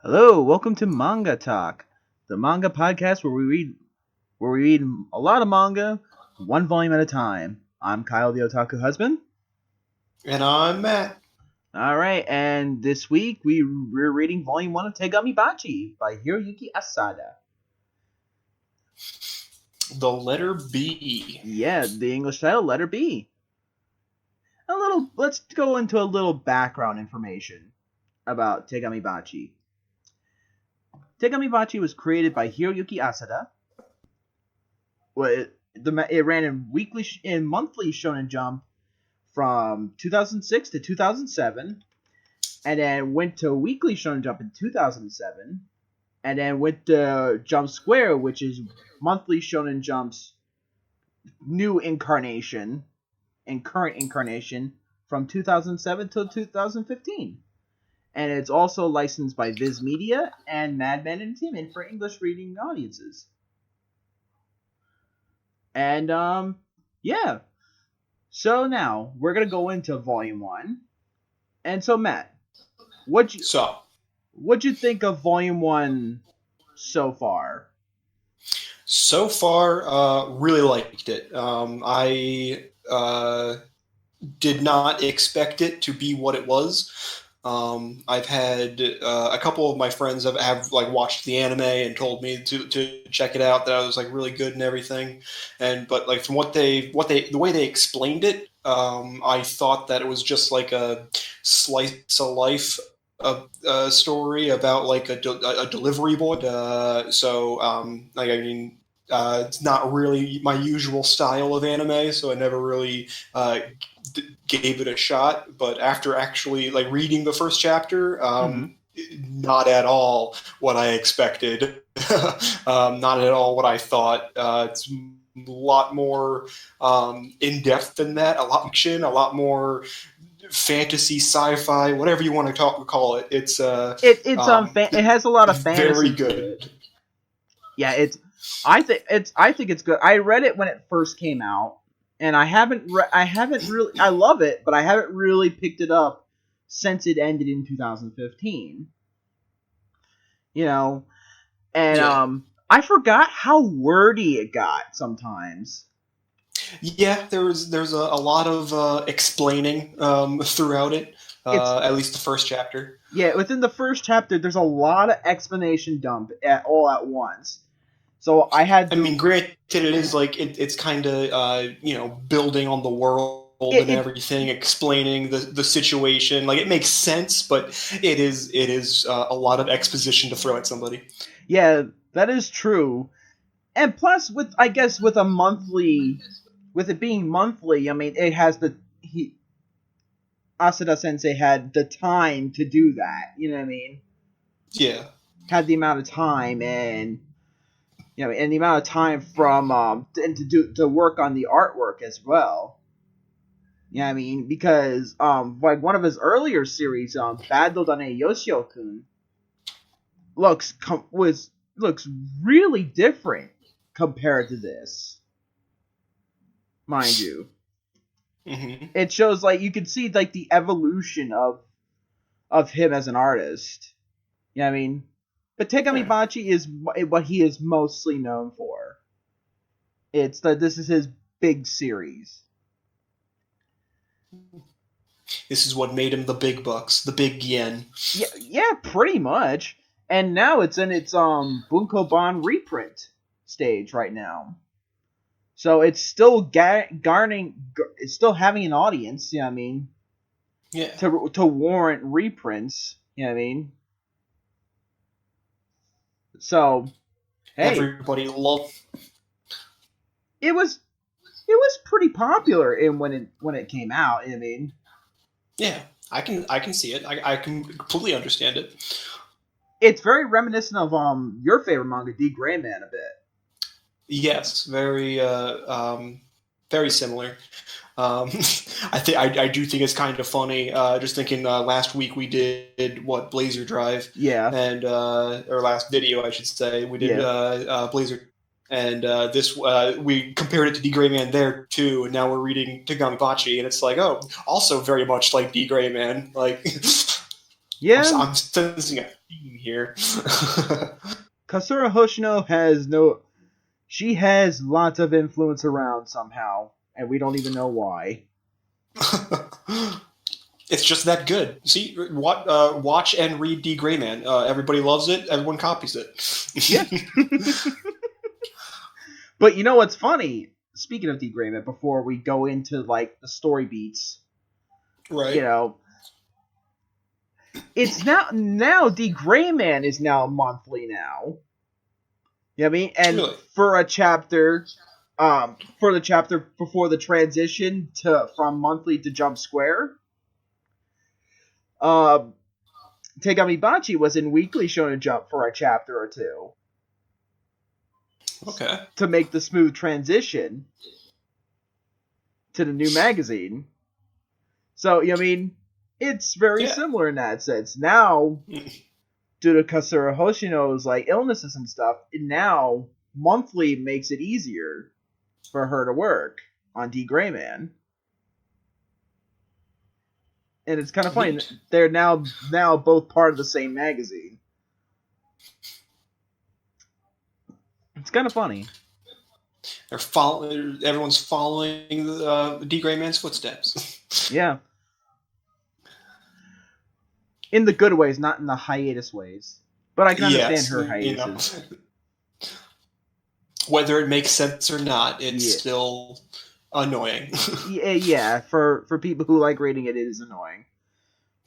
Hello, welcome to Manga Talk, the manga podcast where we read a lot of manga, one volume at a time. I'm Kyle, the otaku husband. And I'm Matt. All right, and this week we're reading volume 1 of Tegami Bachi by Hiroyuki Asada. The letter B. Yeah, the English title, letter B. Let's go into a little background information about Tegami Bachi. Tegami Bachi was created by Hiroyuki Asada. It ran in monthly Shonen Jump from 2006 to 2007, and then went to Weekly Shonen Jump in 2007, and then went to Jump Square, which is monthly Shonen Jump's new incarnation and current incarnation from 2007 to 2015. And it's also licensed by Viz Media and Madman Entertainment for English reading audiences. And, yeah. So now, we're going to go into Volume 1. And so, Matt, what'd you think of Volume 1 so far? So far, really liked it. I did not expect it to be what it was. I've had a couple of my friends have watched the anime and told me to check it out, that it was really good and everything. But from the way they explained it, I thought that it was just a slice of life story about a delivery boy. It's not really my usual style of anime, so I never really gave it a shot. But after actually reading the first chapter, not at all what I expected. Not at all what I thought. It's a lot more in depth than that. A lot action, a lot more fantasy, sci-fi, whatever you want to call it. It has a lot of fantasy. Very good. Yeah, I think it's good. I read it when it first came out, and I love it, but I haven't really picked it up since it ended in 2015. I forgot how wordy it got sometimes. Yeah, there's a lot of explaining throughout it. At least the first chapter. Yeah, within the first chapter, there's a lot of explanation dump all at once. So I had. Granted, it is it's kind of building on the world and everything, explaining the situation. It makes sense, but it is a lot of exposition to throw at somebody. Yeah, that is true. And plus, with it being monthly, it has Asada Sensei had the time to do that. You know what I mean? Yeah. Had the amount of time and the amount of time from to work on the artwork as well. You know what I mean? Because one of his earlier series, Battle Dane Yoshio-kun, looks really different compared to this. Mind you. Mm-hmm. It shows you can see the evolution of him as an artist. You know what I mean? But Tegami Bachi is what he is mostly known for. This is his big series. This is what made him the big bucks, the big yen. Yeah, pretty much. And now it's in its Bunkoban reprint stage right now. So it's still it's still having an audience, you know what I mean? Yeah. To warrant reprints, you know what I mean? So, hey, everybody loved. It was pretty popular when it came out. I mean, yeah, I can see it. I can completely understand it. It's very reminiscent of your favorite manga, D. Gray Man, a bit. Yes, very very similar. I do think it's kind of funny. Just thinking, last week we did Blazer Drive, and or last video I should say we did Blazer, and this we compared it to D. Gray Man there too, and now we're reading Tegami Bachi, and it's also very much like D. Gray Man, Yeah. I'm sensing a theme here. Kasura Hoshino she has lots of influence around somehow, and we don't even know why. It's just that good. See, watch and read D. Gray Man. Everybody loves it. Everyone copies it. Yeah. But you know what's funny? Speaking of D. Gray Man, before we go into like the story beats, right? You know, it's now D. Gray Man is now monthly now. You know what I mean? And really? for a chapter, for the chapter before the transition from monthly to Jump Square, Tegami Bachi was in Weekly Shonen Jump for a chapter or two. Okay. To make the smooth transition to the new magazine. So, you know what I mean? It's very similar in that sense. Now, due to Kasura Hoshino's like illnesses and stuff, now monthly makes it easier for her to work on D. Gray Man. And it's kind of funny. They're now both part of the same magazine. It's kind of funny. Everyone's following D. Gray Man's footsteps. Yeah. In the good ways, not in the hiatus ways. But I can understand her hiatuses. Whether it makes sense or not, it's still annoying. Yeah, for people who like reading it, it is annoying.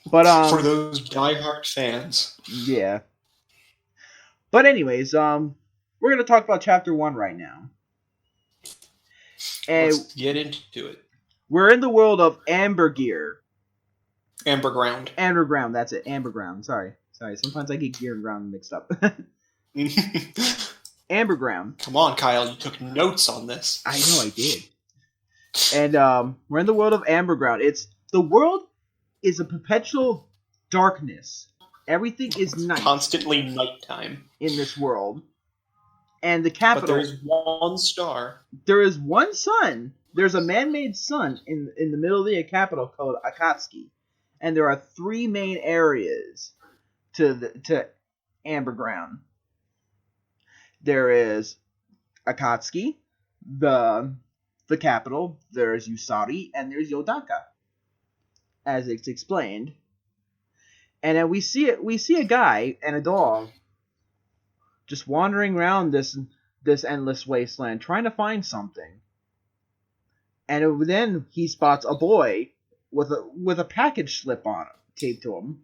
But for those diehard fans. Yeah. But anyways, we're gonna talk about chapter 1 right now. And let's get into it. We're in the world of Amber Gear. Amberground. Amberground, that's it. Amberground. Sorry. Sometimes I get gear and ground mixed up. Amberground. Come on, Kyle. You took notes on this. I know I did. And we're in the world of Amberground. The world is a perpetual darkness. Everything is night. Constantly nighttime. In this world. And the capital... But there is one star. There is one sun. There's a man-made sun in the middle of the capital called Akatsuki. And there are 3 main areas to Amberground. There is Akatsuki, the capital. There's Usari, and there's Yodaka, as it's explained. And then we see a guy and a dog just wandering around this endless wasteland, trying to find something. And then he spots a boy with a package slip on it, taped to him.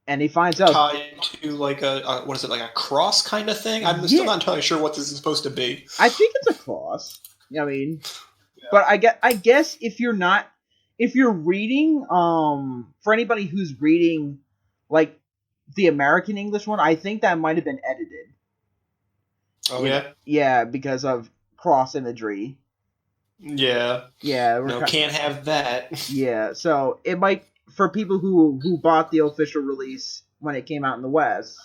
And he finds out tied to like a what is it, like a cross kind of thing? I'm still not entirely sure what this is supposed to be. I think it's a cross. I mean, but I guess if you're reading, for anybody who's reading like the American English one, I think that might have been edited. Oh yeah? Yeah, because of cross imagery. Yeah. Yeah. No, can't have that. Yeah, so it might, for people who bought the official release when it came out in the West,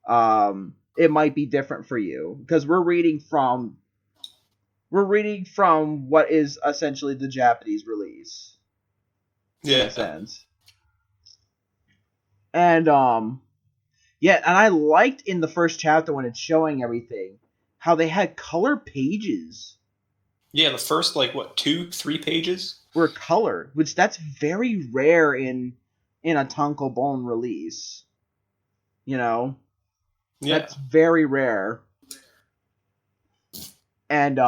it might be different for you, because we're reading from what is essentially the Japanese release. Yeah. In a sense. And and I liked in the first chapter when it's showing everything how they had color pages. Yeah, the first 2-3 pages were colored, which that's very rare in a tankobon release. You know? Yeah. That's very rare. And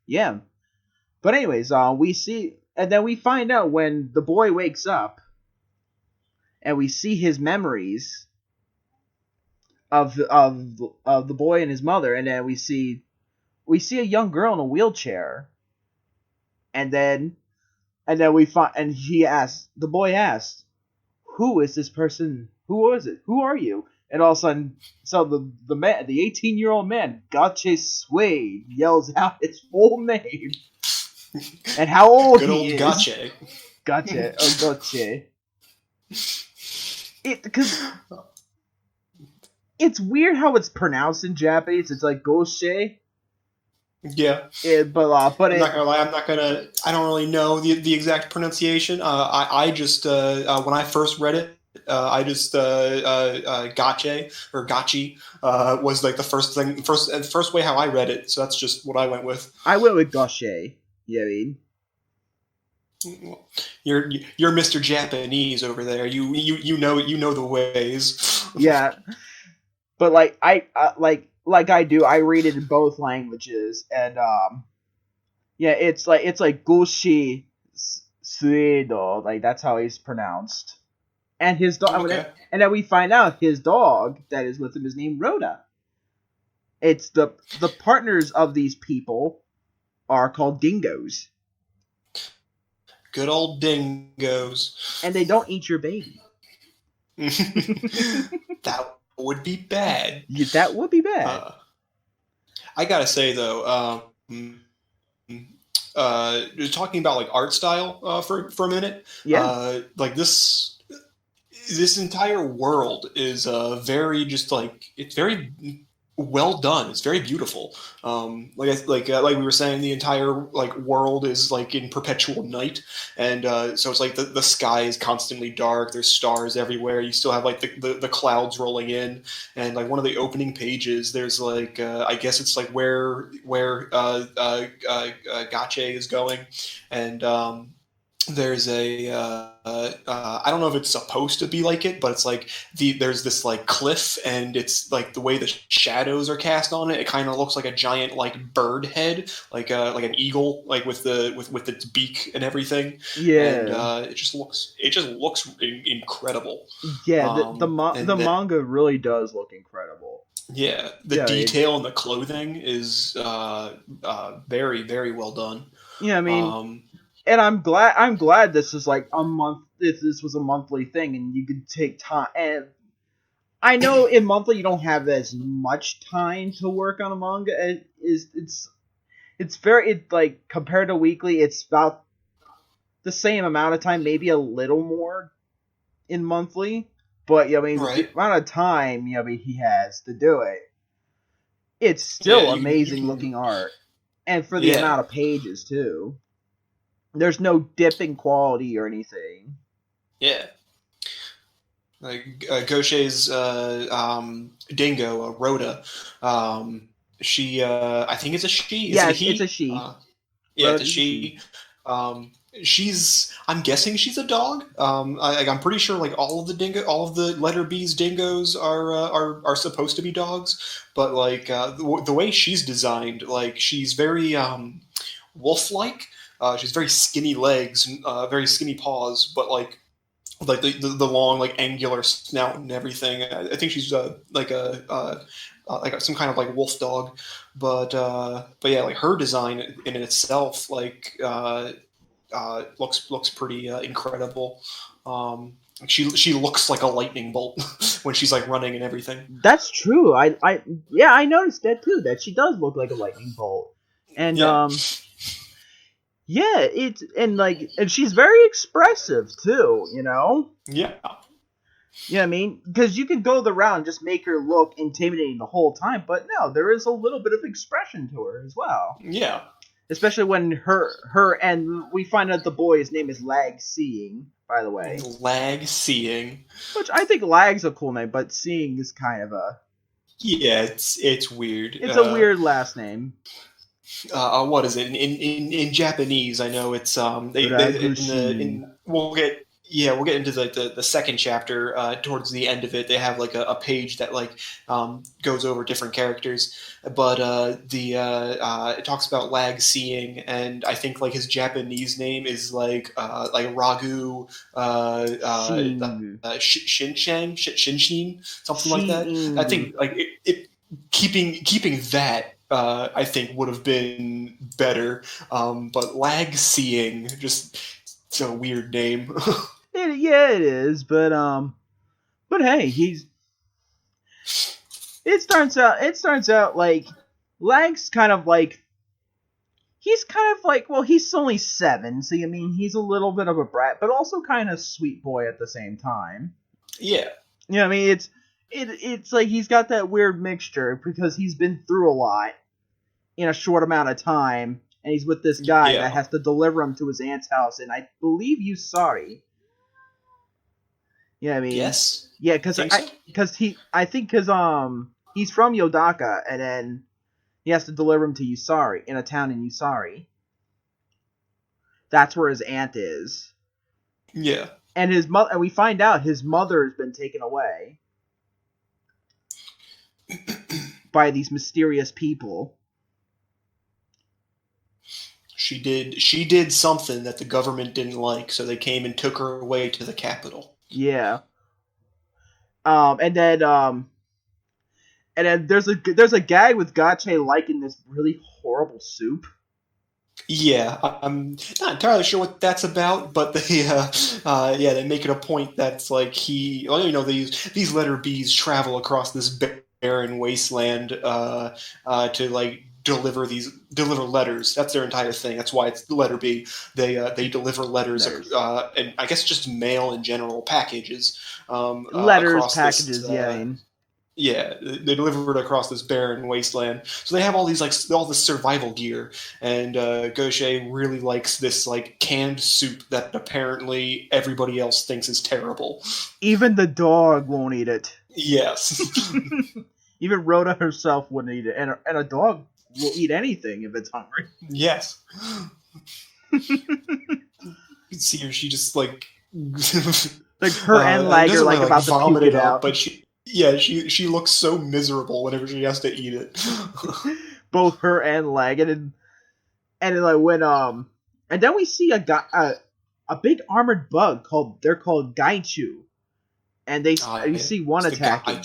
yeah. But anyways, we see, and then we find out when the boy wakes up and we see his memories of the boy and his mother, and then we see a young girl in a wheelchair, and then the boy asks, "Who is this person? Who was it? Who are you?" And all of a sudden, so the 18-year-old man, Gache Suede, yells out his full name and how old he is. Gache. Gache. Oh, Gache. Because it's weird how it's pronounced in Japanese. It's like Goshe. Yeah. But I'm not gonna lie. I don't really know the exact pronunciation. I just when I first read it, I just gotcha or gotchi was like the first way how I read it. So that's just what I went with. I went with gaucher. Yeah, I mean. You're Mr. Japanese over there. You know the ways. Yeah, but like like I do, I read it in both languages, and yeah, it's like Goshi Suedo, like that's how he's pronounced. And his dog, Okay. and then we find out his dog that is with him is named Rhoda. It's the partners of these people are called dingoes, Good old dingoes. and they don't eat your baby. That would be bad. Yeah, that would be bad. I gotta say though, talking about like art style for a minute. Yeah. Like this entire world is very just like it's very well done. It's very beautiful. Like we were saying, the entire like world is like in perpetual night, and so it's like the sky is constantly dark. There's stars everywhere. You still have like the clouds rolling in, and like one of the opening pages, there's like I guess it's like where Gache is going, and there's a I don't know if it's supposed to be like it, but it's like there's this like cliff, and it's like the way the shadows are cast on it. It kind of looks like a giant like bird head, like an eagle, like with its beak and everything. Yeah. And it just looks incredible. Yeah. The manga really does look incredible. Yeah, the detail in the clothing is very, very well done. Yeah, I mean. And I'm glad this is like a month. If this was a monthly thing, and you could take time. And I know in monthly you don't have as much time to work on a manga. It's very like compared to weekly, it's about the same amount of time, maybe a little more in monthly. But I mean, the amount of time he has to do it, it's still amazing looking art, and for the amount of pages too. There's no dip in quality or anything. Yeah. Like Gaucher's dingo, Rhoda. She, I think it's a she. Yeah, it's a she. Yeah, it's a she. I'm guessing she's a dog. I'm pretty sure like all of the letter B's dingoes are supposed to be dogs. But like the way she's designed, like she's very wolf-like. She's very skinny legs, very skinny paws, but like the long like angular snout and everything. I think she's like some kind of like wolf dog, but yeah, like her design in itself like looks pretty incredible. She looks like a lightning bolt when she's like running and everything. That's true. I noticed that too. That she does look like a lightning bolt, and yeah, and she's very expressive too, you know? Yeah. Yeah, I mean, because you can go the route and just make her look intimidating the whole time, but no, there is a little bit of expression to her as well. Yeah. Especially when her and we find out the boy's name is Lag Seeing, by the way. Lag Seeing. Which I think Lag's a cool name, but Seeing is kind of a... Yeah, it's weird. It's a weird last name. What is it in Japanese? I know it's we'll get into the second chapter towards the end of it. They have like a page that like goes over different characters, but it talks about Lag Seeing, and I think like his Japanese name is like Ragu Shinshin, something like that. I think like it keeping that. I think would have been better, but Lag Seeing, just it's a weird name. It is, but hey, it starts out like Lag's kind of like well, he's only 7, so I mean he's a little bit of a brat, but also kind of sweet boy at the same time. Yeah. I mean it's like he's got that weird mixture because he's been through a lot. in a short amount of time, and he's with this guy that has to deliver him to his aunt's house, and I believe Yusari. You know what I mean? Yes. Yeah, because he's from Yodaka, and then he has to deliver him to Yusari, in a town in Yusari. That's where his aunt is. Yeah. And his mother, and we find out his mother has been taken away by these mysterious people. She did something that the government didn't like, so they came and took her away to the capital. Yeah. And then there's a gag with Gache liking this really horrible soup. Yeah, I'm not entirely sure what that's about, but they make it a point that's like these letter B's travel across this barren wasteland to like deliver letters. That's their entire thing. That's why it's the letter B. They deliver letters. And I guess just mail in general, packages. Letters, packages, Yeah, they deliver it across this barren wasteland. So they have all this survival gear, and Gaucher really likes this like canned soup that apparently everybody else thinks is terrible. Even the dog won't eat it. Yes. Even Rhoda herself wouldn't eat it, and a dog will eat anything if it's hungry. Yes. You can see her; she just like her and leg are like about to puke it out, but she looks so miserable whenever she has to eat it. Both her and leg, and then we see a big armored bug called Gaichu, and you see one attacking,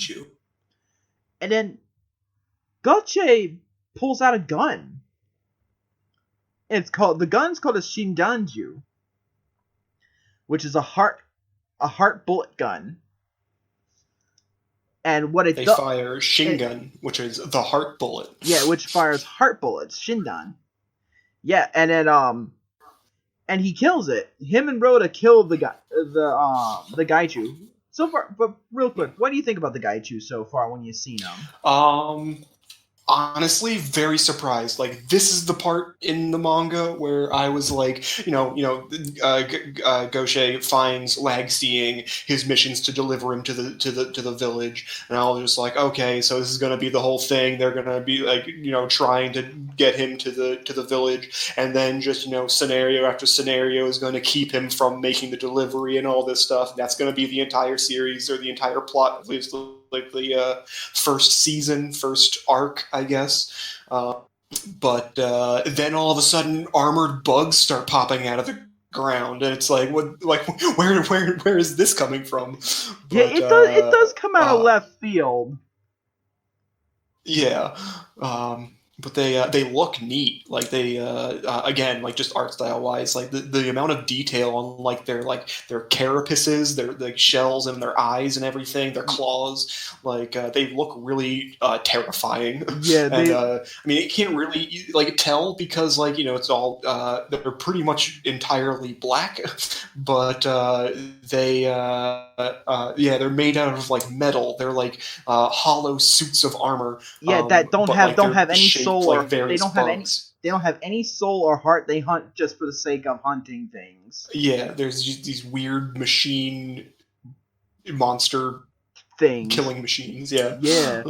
and then Gaucher pulls out a gun. The gun's called a Shindanju, which is a heart bullet gun. And what they fire Shingun, which is the heart bullet. Yeah, which fires heart bullets, Shindan. Yeah, and then and he kills it. Him and Rhoda kill the Gaichu. So far, but real quick, what do you think about the Gaichu so far when you've seen him? Honestly, very surprised. Like, this is the part in the manga where I was like, Gaucher finds Lag seeing his missions to deliver him to the village, and I was just like, okay, so this is going to be the whole thing. They're going to be like, trying to get him to the village, and then just scenario after scenario is going to keep him from making the delivery and all this stuff. And that's going to be the entire series or the entire plot, at least like the first arc, I guess. But then all of a sudden, armored bugs start popping out of the ground, and it's like, what? Like, where is this coming from? But, yeah, it does come out of left field. Yeah. But they look neat, like they again, like just art style wise, like the amount of detail on like their carapaces, their like shells and their eyes and everything, their claws, like they look really terrifying. Yeah, and I mean, it can't really like tell because like it's all they're pretty much entirely black, but they're made out of like metal. They're like hollow suits of armor. Yeah, that don't have any soul, or they don't have any soul or heart. They hunt just for the sake of hunting things. Yeah, there's just these weird machine monster things, killing machines. Yeah, yeah.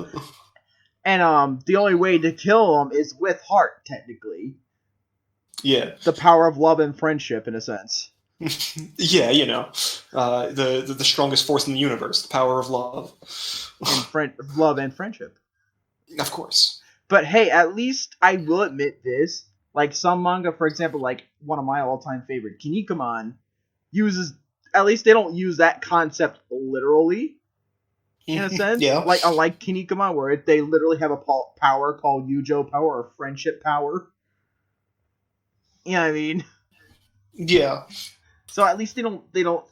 And the only way to kill them is with heart, technically. Yeah, the power of love and friendship, in a sense. Yeah, the strongest force in the universe, the power of love, love and friendship. Of course. But hey, at least I will admit this. Like some manga, for example, like one of my all-time favorite, Kinnikuman, uses. At least they don't use that concept literally, in a sense. Yeah. Like unlike Kinnikuman, where they literally have a power called Yujo power or friendship power. You know what I mean? Yeah. So at least they don't.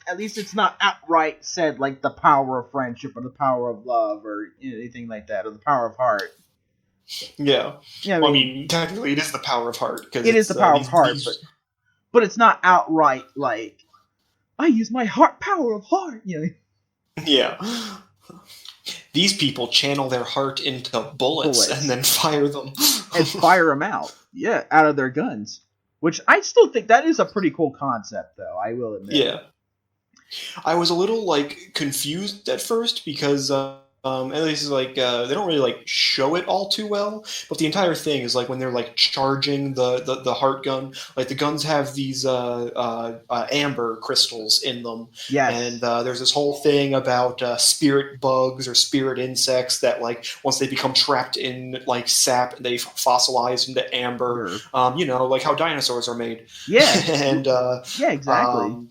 At least it's not outright said like the power of friendship or the power of love or anything like that, or the power of heart. Yeah. Yeah. Well, I mean, technically, it is the power of heart. It is the power of heart, but it's not outright like I use my heart power of heart. Yeah. these people channel their heart into bullets and then fire them. And fire them out. Yeah, out of their guns. Which I still think that is a pretty cool concept, though, I will admit. Yeah. I was a little, like, confused at first because... at least like they don't really like show it all too well, but the entire thing is like when they're like charging the heart gun, like the guns have these amber crystals in them. Yes. And there's this whole thing about spirit bugs or spirit insects that like once they become trapped in like sap, they fossilize into amber. You know, like how dinosaurs are made. Yeah. And yeah, exactly.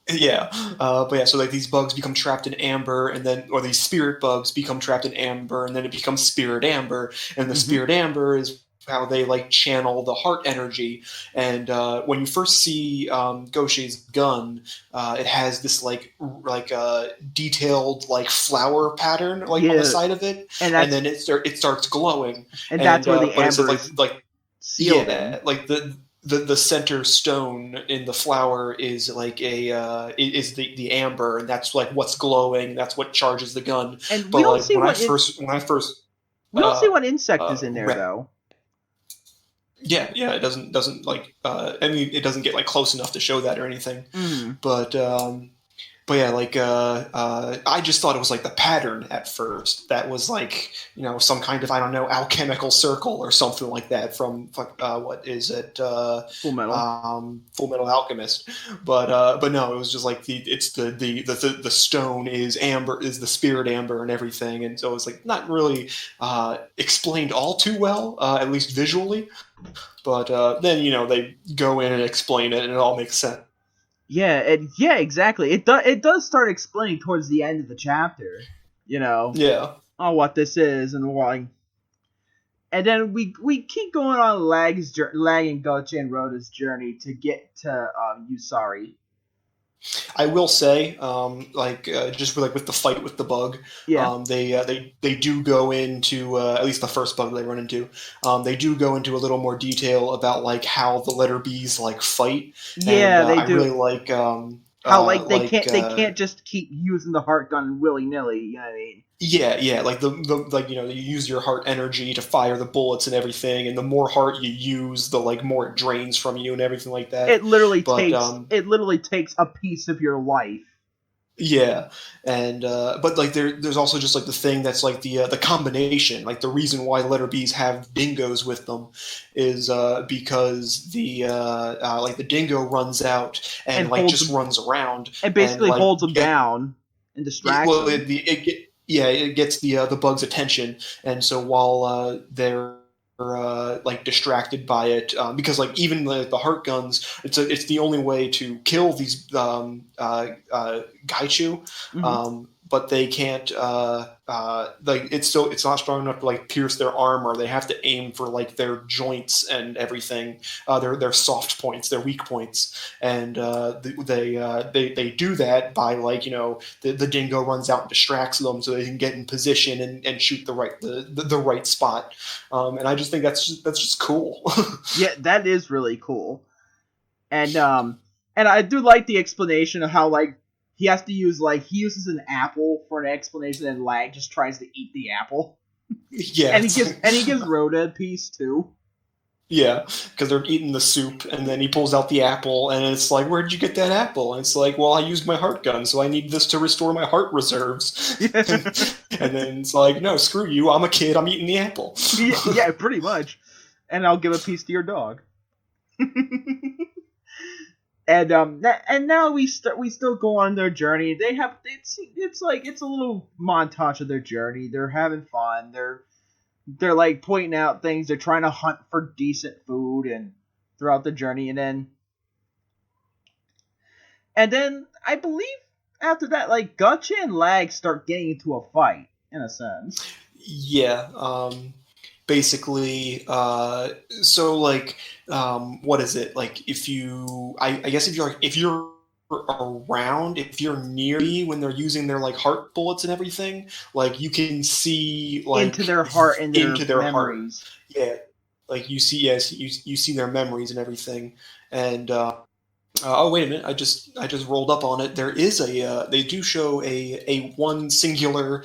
Yeah, but yeah, so like these bugs become trapped in amber, and then, or these spirit bugs become trapped in amber, and then it becomes spirit amber, and the spirit amber is how they like channel the heart energy. And when you first see Goshi's gun, it has this like detailed like flower pattern like on the side of it, and then it starts glowing, and that's where the amber is like sealed in. Like the center stone in the flower is like is the amber, and that's like what's glowing. That's what charges the gun. And but we don't see what we don't see what insect is in there though. Yeah, it doesn't like I mean it doesn't get like close enough to show that or anything. But yeah, like I just thought it was like the pattern at first. That was like, you know, some kind of, I don't know, alchemical circle or something like that from what is it? Full Metal Alchemist. But no, it was just like the stone is amber, is the spirit amber and everything, and so it's like not really explained all too well, at least visually. But then, you know, they go in and explain it, and it all makes sense. Yeah, exactly. It does start explaining towards the end of the chapter, you know. Yeah. On what this is and why. And then we keep going on Lag and Gochi and Rhoda's journey to get to Usari. I will say, just with the fight with the bug, they do go into at least the first bug they run into. They do go into a little more detail about like how the letter B's like fight. Yeah, and, they do. I really like how like they can't just keep using the heart gun willy nilly. You know what I mean? Yeah, like the like, you know, you use your heart energy to fire the bullets and everything, and the more heart you use, the like more it drains from you and everything like that. It literally takes a piece of your life. Yeah, and but like there's also just like the thing that's like the combination, like the reason why letter B's have dingoes with them is because the dingo runs out and like just runs around and basically holds them down and distracts them. It gets the bug's attention, and so while they're like distracted by it, because like even the heart guns, it's the only way to kill these Gaichu, but they can't like it's not strong enough to like pierce their armor. They have to aim for like their joints and everything, their soft points, their weak points, and they do that by like, you know, the dingo runs out and distracts them so they can get in position and shoot the right spot, and I just think that's just cool. Yeah, that is really cool, and I do like the explanation of how like he has to use he uses an apple for an explanation, and Lag just tries to eat the apple. Yeah, and he gives Rhoda a piece too. Yeah, because they're eating the soup, and then he pulls out the apple, and it's like, where'd you get that apple? And it's like, well, I used my heart gun, so I need this to restore my heart reserves. And then it's like, no, screw you, I'm a kid, I'm eating the apple. Yeah, pretty much. And I'll give a piece to your dog. And now we still go on their journey. It's a little montage of their journey. They're having fun. They're like pointing out things. They're trying to hunt for decent food and throughout the journey, and then I believe after that, like Gotcha and Lag start getting into a fight in a sense. Yeah. Basically, so like, what is it like? If you, I guess if you're around, if you're near me when they're using their like heart bullets and everything, like you can see like into their heart and into their memories. Heart. Yeah, like you see, yes, you see their memories and everything, and Wait a minute! I just rolled up on it. There is they do show a one singular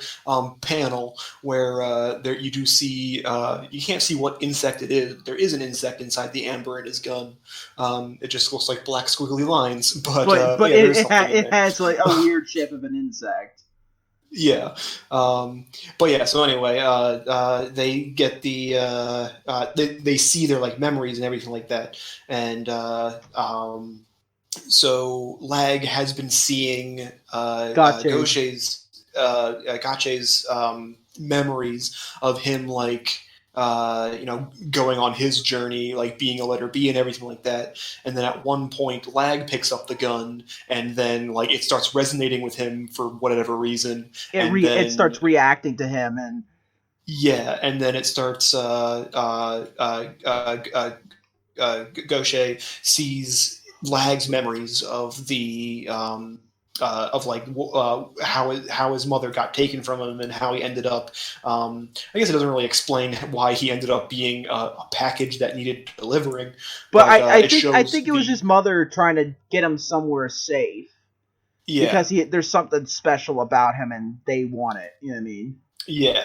panel where there you do see you can't see what insect it is. There is an insect inside the amber in his gun. It just looks like black squiggly lines, but But yeah, it has like a weird shape of an insect. Yeah, but yeah. So anyway, they get they see their like memories and everything like that, and so Lag has been seeing Gotche's memories of him like going on his journey, like being a letter B and everything like that. And then at one point, Lag picks up the gun, and then like it starts resonating with him for whatever reason. It starts reacting to him, and yeah, and then it starts. Gaucher sees Lag's memories of the how his mother got taken from him and how he ended up. I guess it doesn't really explain why he ended up being a package that needed delivering. But I think it was his mother trying to get him somewhere safe. Yeah, because there's something special about him and they want it. You know what I mean? Yeah,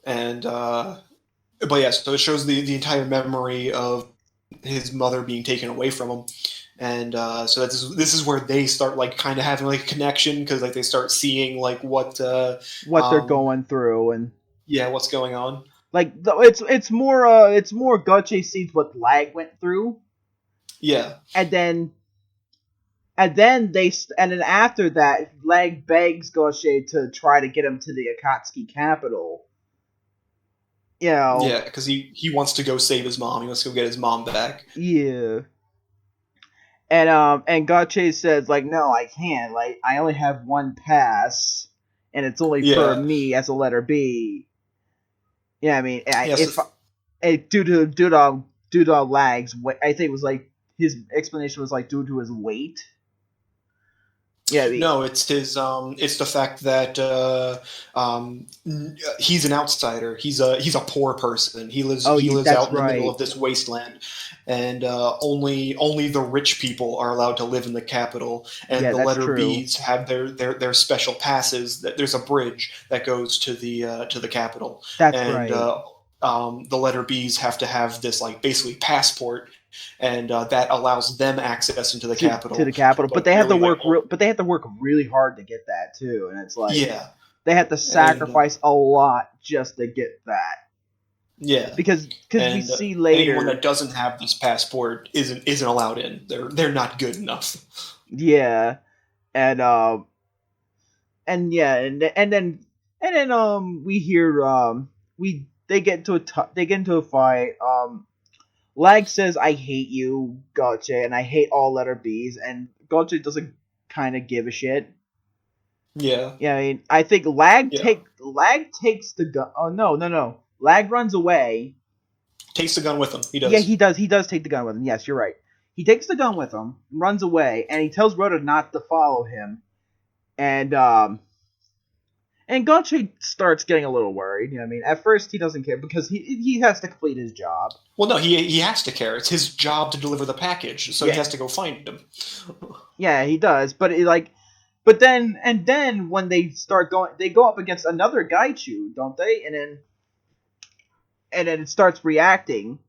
and but yeah, so it shows the entire memory of his mother being taken away from him. And so this is where they start like kind of having like a connection, because like they start seeing like what they're going through, and yeah, what's going on. Like it's more Gaucher sees what Lag went through. Yeah, and then after that, Lag begs Gaucher to try to get him to the Akatsuki capital. You know, yeah, because he wants to go save his mom. He wants to go get his mom back. Yeah. And Gaucher says, like, no, I can't. Like, I only have one pass, and it's only for me as a letter B. Yeah, I mean, due to Lag's weight, I think it was like his explanation was like due to his weight. Yeah, no, it's his. It's the fact that he's an outsider. He's a poor person. He lives out in the middle of this wasteland, and only the rich people are allowed to live in the capital. And the letter B's have their special passes. That there's a bridge that goes to the capital. That's right. The letter B's have to have this like basically passport. And that allows them access into the capital. To the capital, but they have to work. But they have to work really hard to get that too, and it's like they have to sacrifice a lot just to get that. Yeah, because we see later anyone that doesn't have this passport isn't allowed in. They're not good enough. Yeah, and then we hear they get into a fight. Lag says, I hate you, Gaucher, and I hate all letter B's, and Gaucher doesn't kind of give a shit. Yeah. Yeah, I mean, I think Lag takes the gun. Oh, no. Lag runs away. Takes the gun with him. He does. Yeah, he does. He does take the gun with him. Yes, you're right. He takes the gun with him, runs away, and he tells Rhoda not to follow him. And Gaucher starts getting a little worried. You know what I mean? At first, he doesn't care because he has to complete his job. Well, no, he has to care. It's his job to deliver the package, so he has to go find him. Yeah, he does. But then when they start going, they go up against another Gaichu, don't they? And then it starts reacting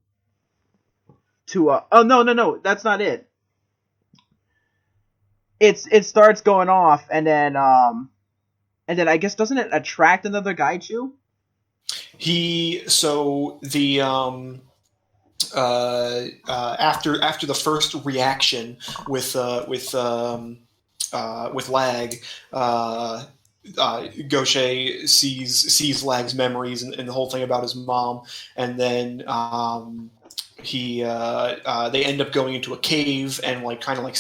to oh no, that's not it. It starts going off, and then I guess doesn't it attract another Gaichu? After the first reaction with Lag, Gaucher sees Lag's memories and the whole thing about his mom, and then they end up going into a cave and like kind of like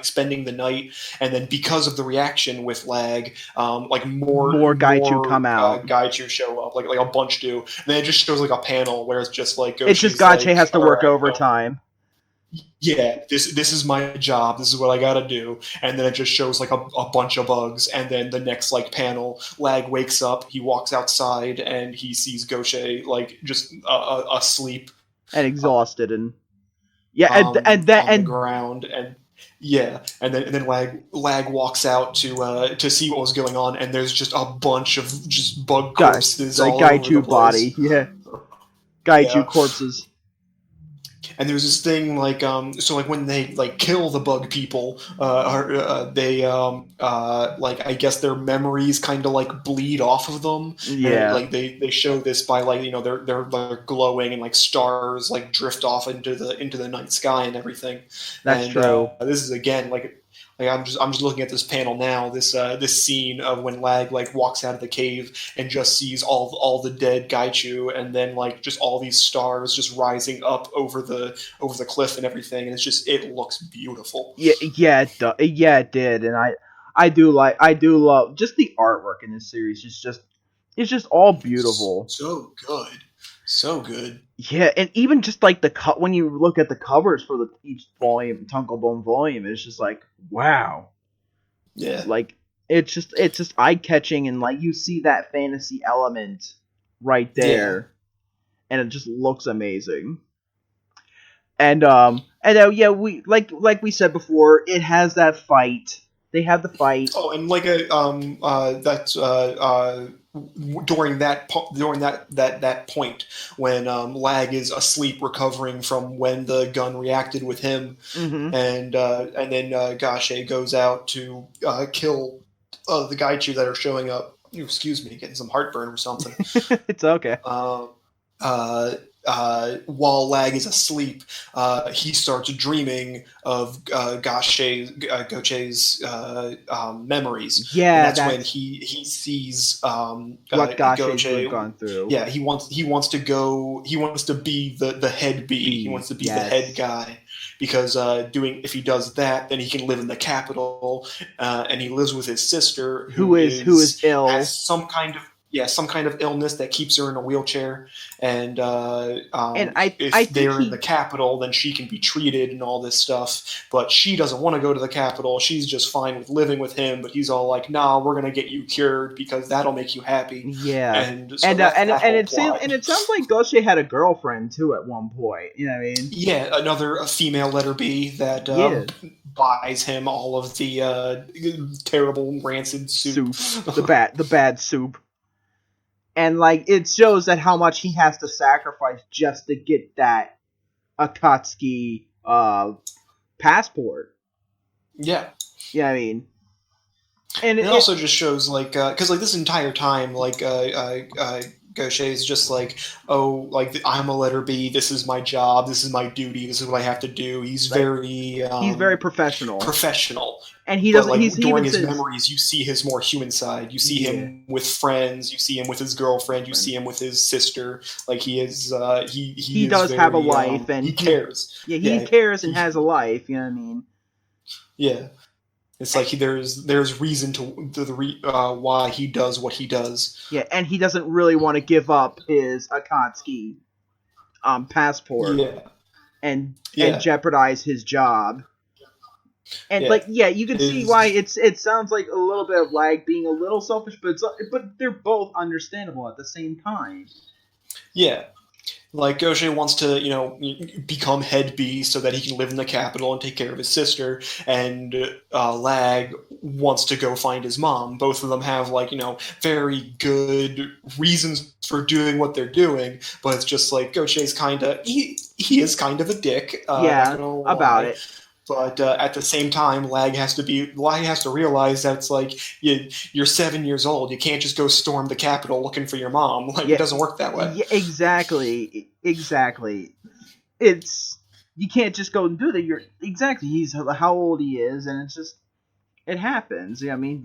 spending the night, and then because of the reaction with Lag, like more Gaichu come out. Gaichu show up, like a bunch do, and then it just shows like a panel where it's just like it's just Gaucher has to work overtime. Yeah, this is my job. This is what I gotta do, and then it just shows like a bunch of bugs, and then the next like panel, Lag wakes up, he walks outside, and he sees Gaucher like just asleep and exhausted, and yeah, on the ground, Yeah, and then Lag walks out to see what was going on, and there's just a bunch of just bug corpses like all over the Gaiju body, place. yeah, Gaiju Yeah. corpses. And there's this thing like so like when they like kill the bug people, they like I guess their memories kind of like bleed off of them. Yeah, Like they show this by like they're glowing and like stars like drift off into the night sky and everything. that's And true. this is again like I'm just looking at this panel now. This scene of when Lag like walks out of the cave and just sees all the dead Gaichu, and then like just all these stars just rising up over the cliff and everything, and it looks beautiful. Yeah, it did, and I do love just the artwork in this series. It's just all beautiful. So good, so good. Yeah, and even just like when you look at the covers for each volume, Tankobon volume, it's just like wow. Yeah, like it's just eye catching, and like you see that fantasy element right there, and it just looks amazing. And yeah, we like we said before, it has that fight. They have the fight. Oh, and like that's during that point when Lag is asleep recovering from when the gun reacted with him, Mm-hmm. and then Gashe goes out to kill the Gaichu that are showing up. Excuse me, getting some heartburn or something. It's okay. While Lag is asleep, he starts dreaming of Goche's memories. Yeah, and that's when he sees what Gache's gone through. Yeah, he wants to go. He wants to be the head bee. He wants to be the head guy, because if he does that, then he can live in the capital, and he lives with his sister who is ill, has some kind of illness that keeps her in a wheelchair, and if they're in the capital, then she can be treated and all this stuff. But she doesn't want to go to the capital. She's just fine with living with him. But he's all like, "Nah, we're gonna get you cured because that'll make you happy." Yeah, and it sounds like Goshe had a girlfriend too at one point. You know what I mean? Yeah, a female letter B that buys him all of the terrible rancid soup. the bad soup. And like it shows that how much he has to sacrifice just to get that Akatsuki passport. Yeah. Yeah, I mean, and it also just shows like because like this entire time like Goshe is just like, oh, like I'm a letter B. This is my job. This is my duty. This is what I have to do. He's very professional. And he doesn't. Like, during his memories, you see his more human side. You see him with friends. You see him with his girlfriend. You see him with his sister. Like he is. He does have a life, and he cares. He cares and has a life. You know what I mean? Yeah, it's like there's reason why he does what he does. Yeah, and he doesn't really want to give up his Akatsuki passport. Yeah. And jeopardize his job. And you can see why it sounds like a little bit of Lag being a little selfish, but they're both understandable at the same time. Yeah, like Goshe wants to become head B so that he can live in the capital and take care of his sister, and Lag wants to go find his mom. Both of them have very good reasons for doing what they're doing, but it's just like Goshe's he is kind of a dick. About it. But at the same time, Lag has to realize that it's like you're 7 years old. You can't just go storm the Capitol looking for your mom. It doesn't work that way. Yeah, exactly. You can't just go and do that. He's how old he is, and it happens. I mean,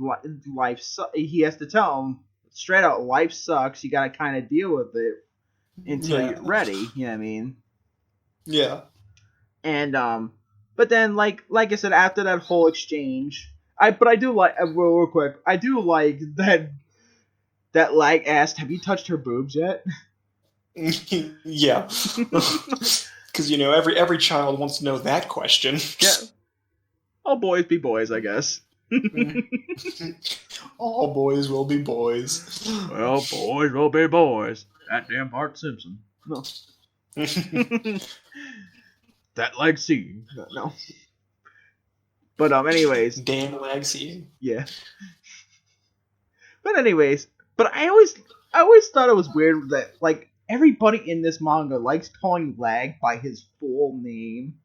life. He has to tell him straight out, life sucks. You got to kind of deal with it until you're ready. You know what I mean? Yeah. And but then, like I said, after that whole exchange, I do like real quick. I do like that Lag asked, "Have you touched her boobs yet?" Yeah, because every child wants to know that question. Yeah, all boys be boys, I guess. All boys will be boys. Well, boys will be boys. That damn Bart Simpson. No. That Lag scene. No. But anyways, damn lag seeing. Yeah. But anyways, I always thought it was weird that like everybody in this manga likes calling Lag by his full name.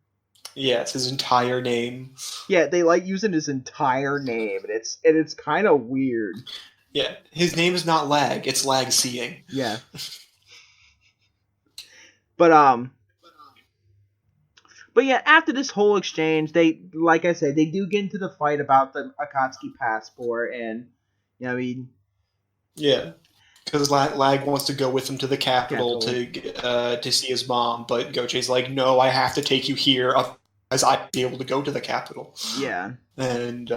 Yeah, it's his entire name. Yeah, they like using his entire name, and it's kind of weird. Yeah, his name is not Lag; it's Lag Seeing. Yeah. But yeah, after this whole exchange, they, like I said, they do get into the fight about the Akatsuki passport, and you know, I mean, yeah, because Lag wants to go with him to the capital to see his mom, but Gochei's like, no, I have to take you here, as I'd be able to go to the capital. Yeah, and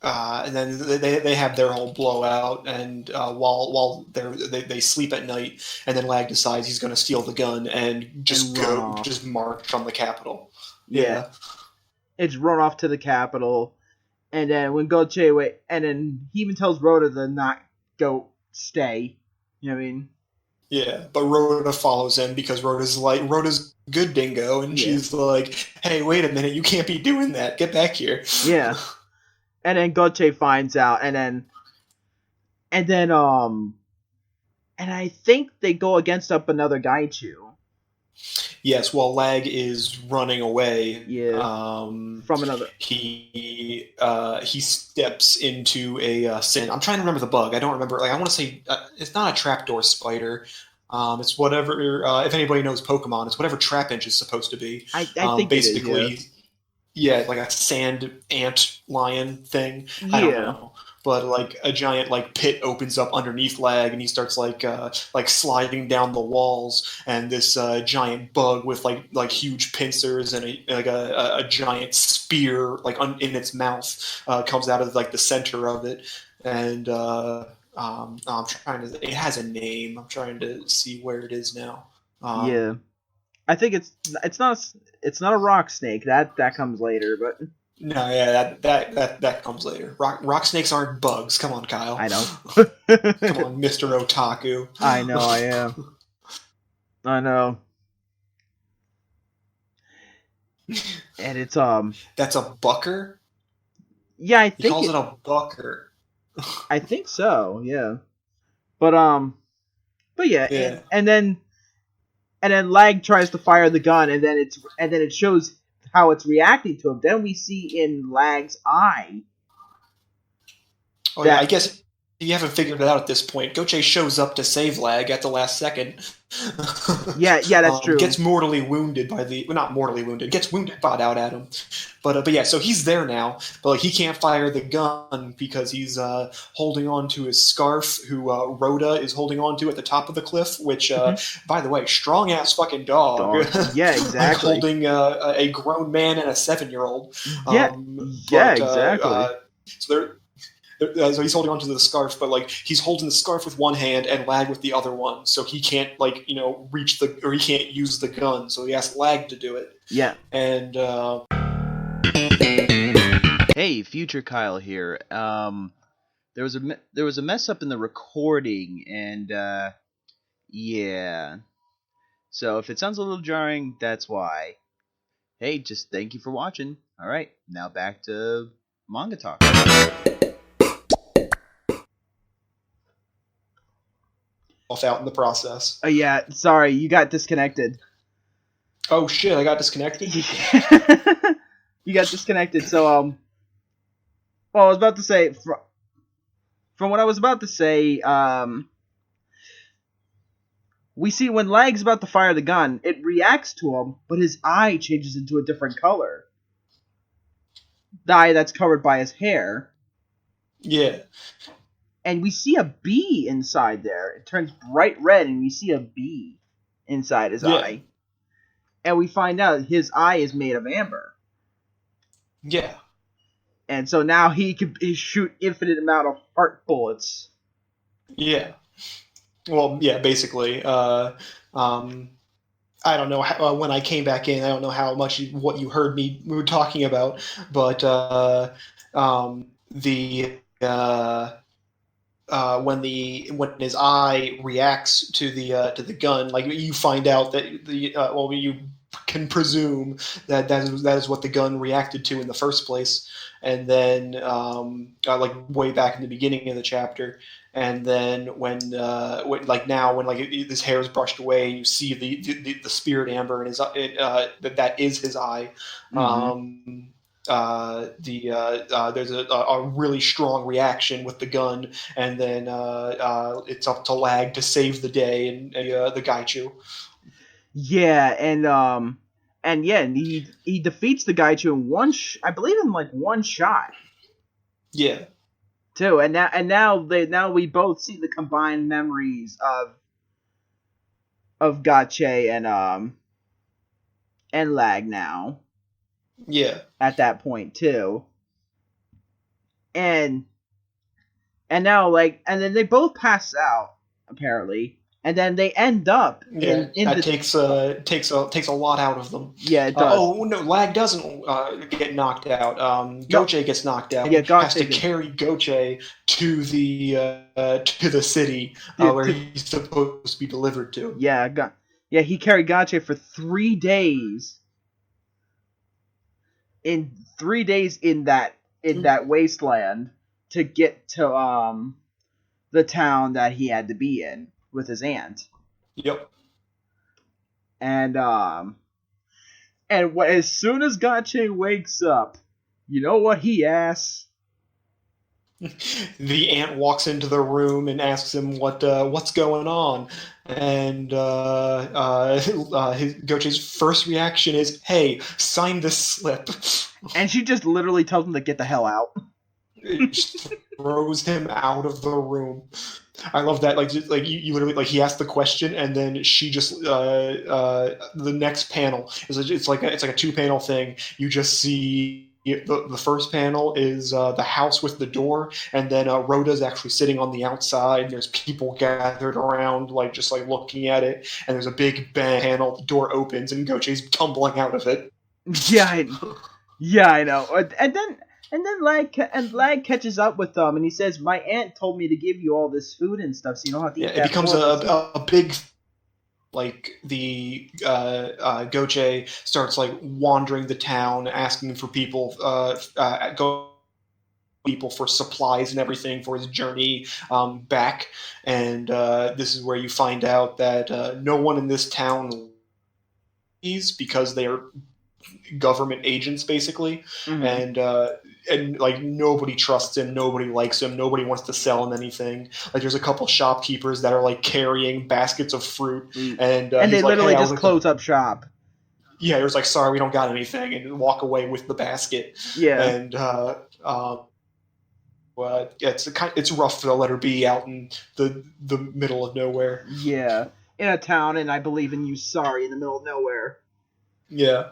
and then they have their whole blowout, and while they sleep at night, and then Lag decides he's going to steal the gun and just march on the capital. Yeah. It's run off to the capital, and then when Gochei and then he even tells Rhoda to not stay. You know what I mean? Yeah, but Rhoda follows him because Rhoda's good dingo, and she's like, hey, wait a minute, you can't be doing that. Get back here. Yeah. And then Gochei finds out, and I think they go against up another Gaichu. Yes, while Lag is running away, from another. He steps into a sin. I'm trying to remember the bug. I don't remember. Like, I want to say it's not a trapdoor spider. It's whatever. If anybody knows Pokemon, it's whatever Trapinch is supposed to be. I think basically, it is, like a sand ant lion thing. I don't know. But like a giant like pit opens up underneath Lag, and he starts like sliding down the walls, and this giant bug with like huge pincers and a giant spear in its mouth comes out of like the center of it, and I'm trying to. It has a name. I'm trying to see where it is now. I think it's not a rock snake. That comes later, but. No, yeah, that comes later. Rock snakes aren't bugs. Come on, Kyle. I know. Come on, Mr. Otaku. I know, I am. I know. And it's That's a bucker? Yeah, I think he calls it a bucker. I think so, yeah. But yeah. And then Lag tries to fire the gun, and then it shows how it's reacting to him. Then we see in Lag's eye. Oh yeah, I guess you haven't figured it out at this point. Gochei shows up to save Lag at the last second. yeah, that's true. Gets mortally wounded not mortally wounded. Gets wounded out at him. But yeah, so he's there now, but like he can't fire the gun because he's holding on to his scarf, who Rhoda is holding on to at the top of the cliff. Which, by the way, strong ass fucking dog. Yeah, exactly. Holding a grown man and a 7-year-old. Exactly. So he's holding onto the scarf, but like he's holding the scarf with one hand and Lag with the other one, so he can't reach he can't use the gun, so he asks Lag to do it. Yeah. And hey, future Kyle here. There was a mess up in the recording, and yeah. So if it sounds a little jarring, that's why. Hey, just thank you for watching. All right, now back to Manga Talk. out in the process. Oh yeah, sorry, you got disconnected. Oh shit, I got disconnected? You got disconnected, so well, I was about to say from what I was about to say, we see when Lag's about to fire the gun, it reacts to him, but his eye changes into a different color. The eye that's covered by his hair. Yeah. And we see a bee inside there. It turns bright red, and we see a bee inside his eye. And we find out his eye is made of amber. Yeah. And so now he can shoot infinite amount of heart bullets. Yeah. Well, yeah, basically. I don't know how, when I came back in, I don't know how much what you heard we were talking about, but when his eye reacts to the gun, like you find out that can presume that is what the gun reacted to in the first place. And then, like way back in the beginning of the chapter, and then when his hair is brushed away, and you see the spirit amber in his that is his eye. Mm-hmm. There's a really strong reaction with the gun, and then it's up to Lag to save the day and the Gaichu. Yeah, and he defeats the Gaichu in I believe in like one shot. Yeah. Too, and now we both see the combined memories of Gache and Lag now. Yeah. At that point too. And now and then they both pass out apparently. And then they end up in that takes a lot out of them. Yeah, it does. Oh no, Lag doesn't get knocked out. Goche gets knocked out. Yeah, has to carry Goche to the city where he's supposed to be delivered to. Yeah, he carried Gache for 3 days. In 3 days in that wasteland to get to the town that he had to be in with his aunt. Yep. And as soon as Gache wakes up, you know what he asks? The aunt walks into the room and asks him what's going on, and Goche's first reaction is, "Hey, sign this slip." And she just literally tells him to get the hell out. It just throws him out of the room. I love that. You literally he asked the question, and then she just the next panel it's like a 2-panel thing. You just see. The first panel is the house with the door, and then Rhoda's actually sitting on the outside, and there's people gathered around, just looking at it, and there's a big bang panel, the door opens, and Goche's tumbling out of it. Yeah, I know. And then Lag catches up with them, and he says, "My aunt told me to give you all this food and stuff, so you don't have to eat that." It becomes a big... the Goche starts wandering the town, asking for people, people for supplies and everything for his journey back. And this is where you find out that no one in this town leaves because they are government agents, basically. Mm-hmm. And nobody trusts him, nobody likes him, nobody wants to sell him anything. There's a couple shopkeepers that are carrying baskets of fruit, and they literally just close up shop. Yeah, it was sorry, we don't got anything, and walk away with the basket. Yeah, and it's rough to let her be out in the middle of nowhere. Yeah, in a town, and I believe in you, sorry, in the middle of nowhere. Yeah.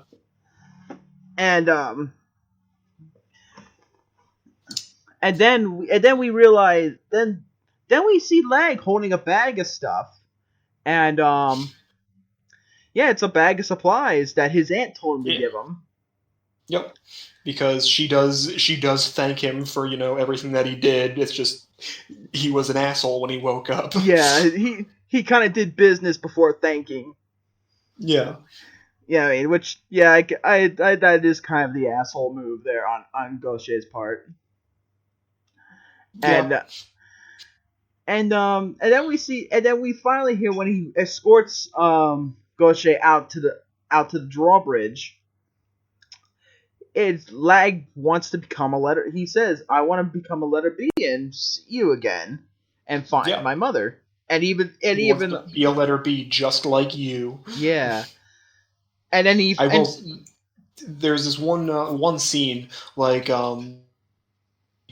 And then we realize then we see Lag holding a bag of stuff, and it's a bag of supplies that his aunt told him to give him. Yep, because she does thank him for everything that he did. It's just he was an asshole when he woke up. Yeah, he kind of did business before thanking. Yeah. Yeah, I mean, I that is kind of the asshole move there on Goche's part. Yeah. And then we finally hear when he escorts Goche out to the drawbridge. It's Lag wants to become a letter. He says, "I want to become a letter B and see you again and find my mother." And even wants to be a letter B just like you. Yeah. And then there's this one scene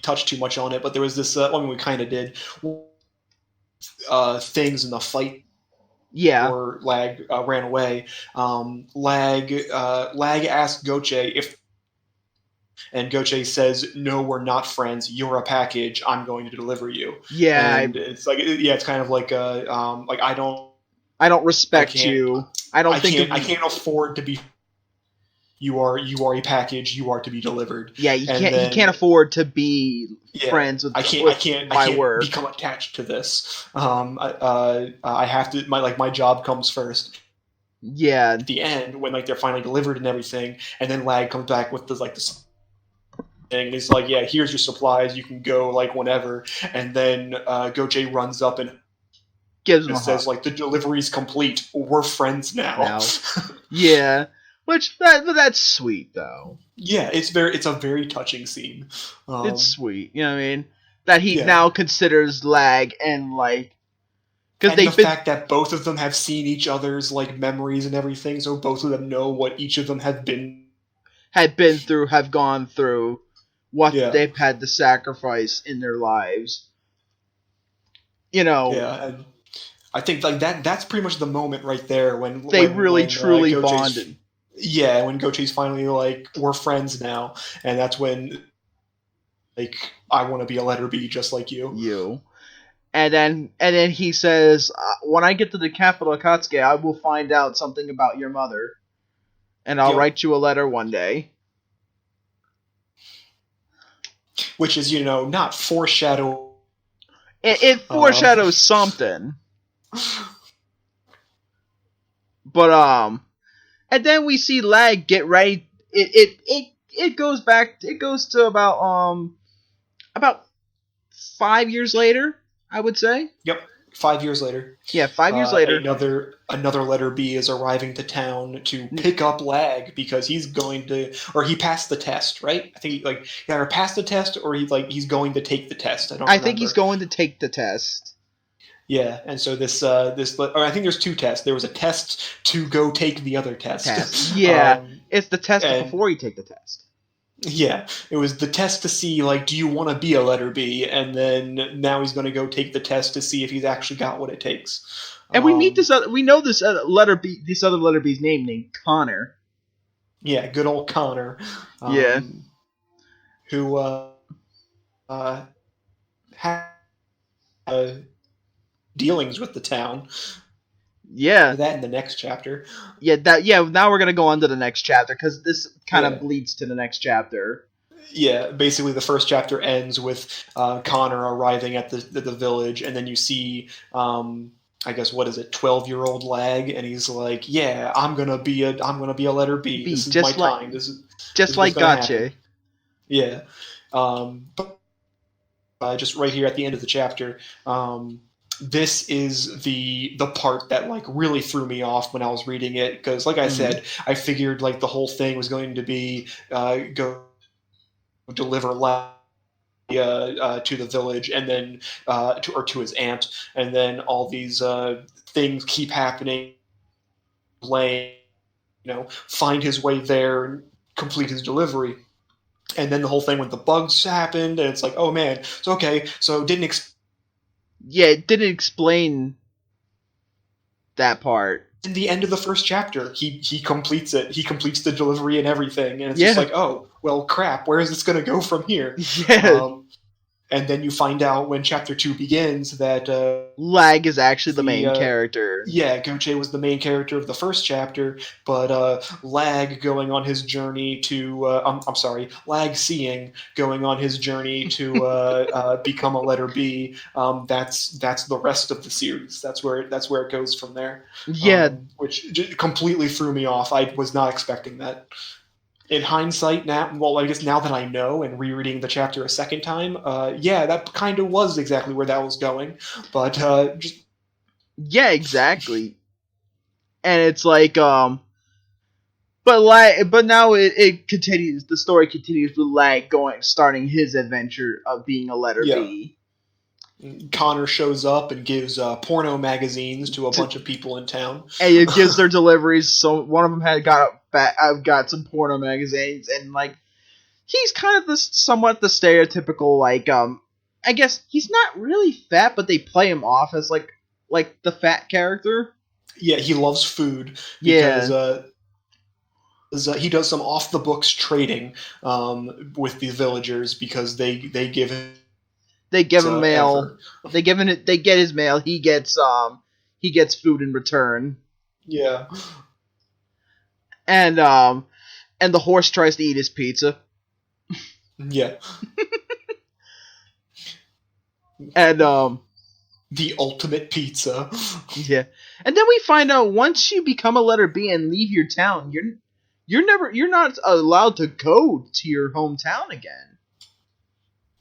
touched too much on it, but there was this one we kind of did things in the fight. Yeah. Or Lag ran away. Lag asked Goche if, and Goche says, "No, we're not friends. You're a package. I'm going to deliver you." Yeah. And it's kind of I don't respect you. I can't afford to be. You are a package. You are to be delivered. Yeah, you can't afford to be friends with. I can't become attached to this. I have to. My job comes first. Yeah. At the end, when like they're finally delivered and everything, and then Lag comes back with this thing. He's like, "Yeah, here's your supplies. You can go like whenever." And then Goche runs up and Gives him a says, hug. "Like the delivery's complete. We're friends now." Yeah, that's sweet though. Yeah, it's a very touching scene. It's sweet, you know what I mean? That he Yeah. now considers Lag and like, because and the fact that both of them have seen each other's like memories and everything, so both of them know what each of them have been through, have gone through, what they've had to sacrifice in their lives. You know. Yeah, and I think like that's pretty much the moment right there when they really truly bonded. Yeah, when Goche's finally like, we're friends now, and that's when like, I want to be a letter B just like you. And then he says, when I get to the capital Akatsuki, I will find out something about your mother, and I'll write you a letter one day. Which is, not foreshadow. It foreshadows something. But and then we see Lag get ready. It goes back. It goes to about 5 years later, I would say. Yep, 5 years later. Yeah, 5 years later. Another letter B is arriving to town to pick up Lag because he's going to, or he passed the test, right? I think he either passed the test or he's going to take the test. I think he's going to take the test. Yeah, and so I think there's 2 tests. There was a test to go take the other test. Yeah, it's the test before you take the test. Yeah, it was the test to see, like, do you want to be a letter B? And then now he's going to go take the test to see if he's actually got what it takes. And we meet we know this letter B, this other letter B's named Connor. Yeah, good old Connor. Who had dealings with the town. Yeah. That in the next chapter. Yeah, now we're going to go on to the next chapter, because this kind of bleeds to the next chapter. Yeah, basically the first chapter ends with Connor arriving at the village, and then you see, I guess, what is it, 12-year-old Lag, and he's like, "Yeah, I'm gonna be a letter B. This is my time. This is just like Gotcha." Yeah, but just right here at the end of the chapter, this is the part that like really threw me off when I was reading it, because like I said, I figured like the whole thing was going to be go deliver Lag to the village, and then to his aunt, and then all these things keep happening. Lane, find his way there and complete his delivery, and then the whole thing with the bugs happened, and it's like, oh man, so okay, so it didn't explain that part. In the end of the first chapter, he completes it. He completes the delivery and everything, and it's just like, oh, well, crap, where is this going to go from here? Yeah. And then you find out when chapter 2 begins that Lag is actually the main character. Yeah, Goche was the main character of the first chapter, but Lag going on his journey to Lag seeing going on his journey to become a letter B. That's the rest of the series. That's where it goes from there. Yeah, which just completely threw me off. I was not expecting that. In hindsight, now that I know and rereading the chapter a second time, that kind of was exactly where that was going. But just yeah, exactly. And it's like, but now it continues. The story continues with Lag starting his adventure of being a letter B. Connor shows up and gives porno magazines to a bunch of people in town, and it gives their deliveries. So one of them I've got some porno magazines, and like he's kind of somewhat the stereotypical I guess he's not really fat, but they play him off as like the fat character. Yeah, he loves food because he does some off the books trading with the villagers, because they give him. They give him mail. They get his mail. He gets food in return. Yeah. And the horse tries to eat his pizza. Yeah. And the ultimate pizza. Yeah. And then we find out once you become a letter B and leave your town, you're not allowed to go to your hometown again.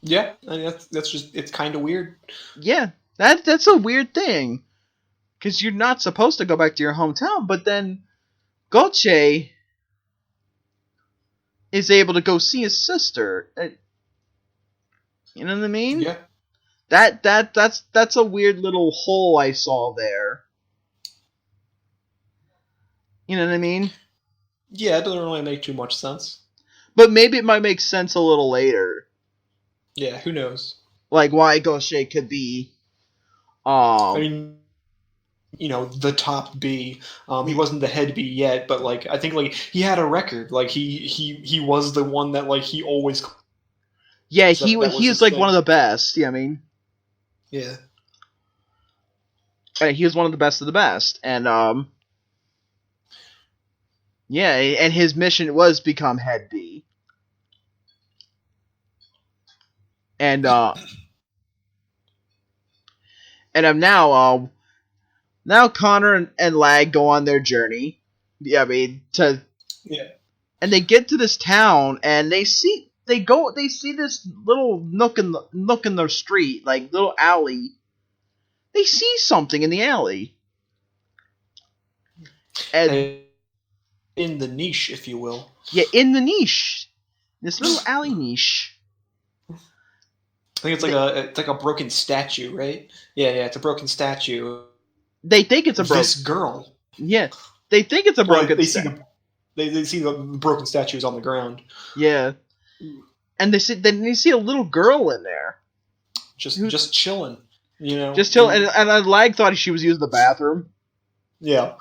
Yeah, I mean, that's just, it's kind of weird. Yeah, that's a weird thing. Because you're not supposed to go back to your hometown, but then Goche is able to go see his sister. You know what I mean? Yeah. That's a weird little hole I saw there. You know what I mean? Yeah, it doesn't really make too much sense. But maybe it might make sense a little later. Yeah, who knows? Like why Goche could be I mean, you know, the top B. He wasn't the head B yet, but like I think like he had a record. Like he was the one that like he always. Yeah, he was like one of the best. Yeah, I mean. Yeah. He was one of the best of the best, and yeah, and his mission was become head B. And now Connor and Lag go on their journey. Yeah, I mean and they get to this town and they see this little nook in the street, like little alley. They see something in the alley. And in the niche, if you will. Yeah, in the niche. This little alley niche. I think it's like a broken statue, right? Yeah, it's a broken statue. They think it's a broken... This girl. Yeah, they think it's a broken statue. They see the broken statues on the ground. Yeah. And they see a little girl in there. Just chilling, you know? Just chilling, and Lag thought she was using the bathroom. Yeah.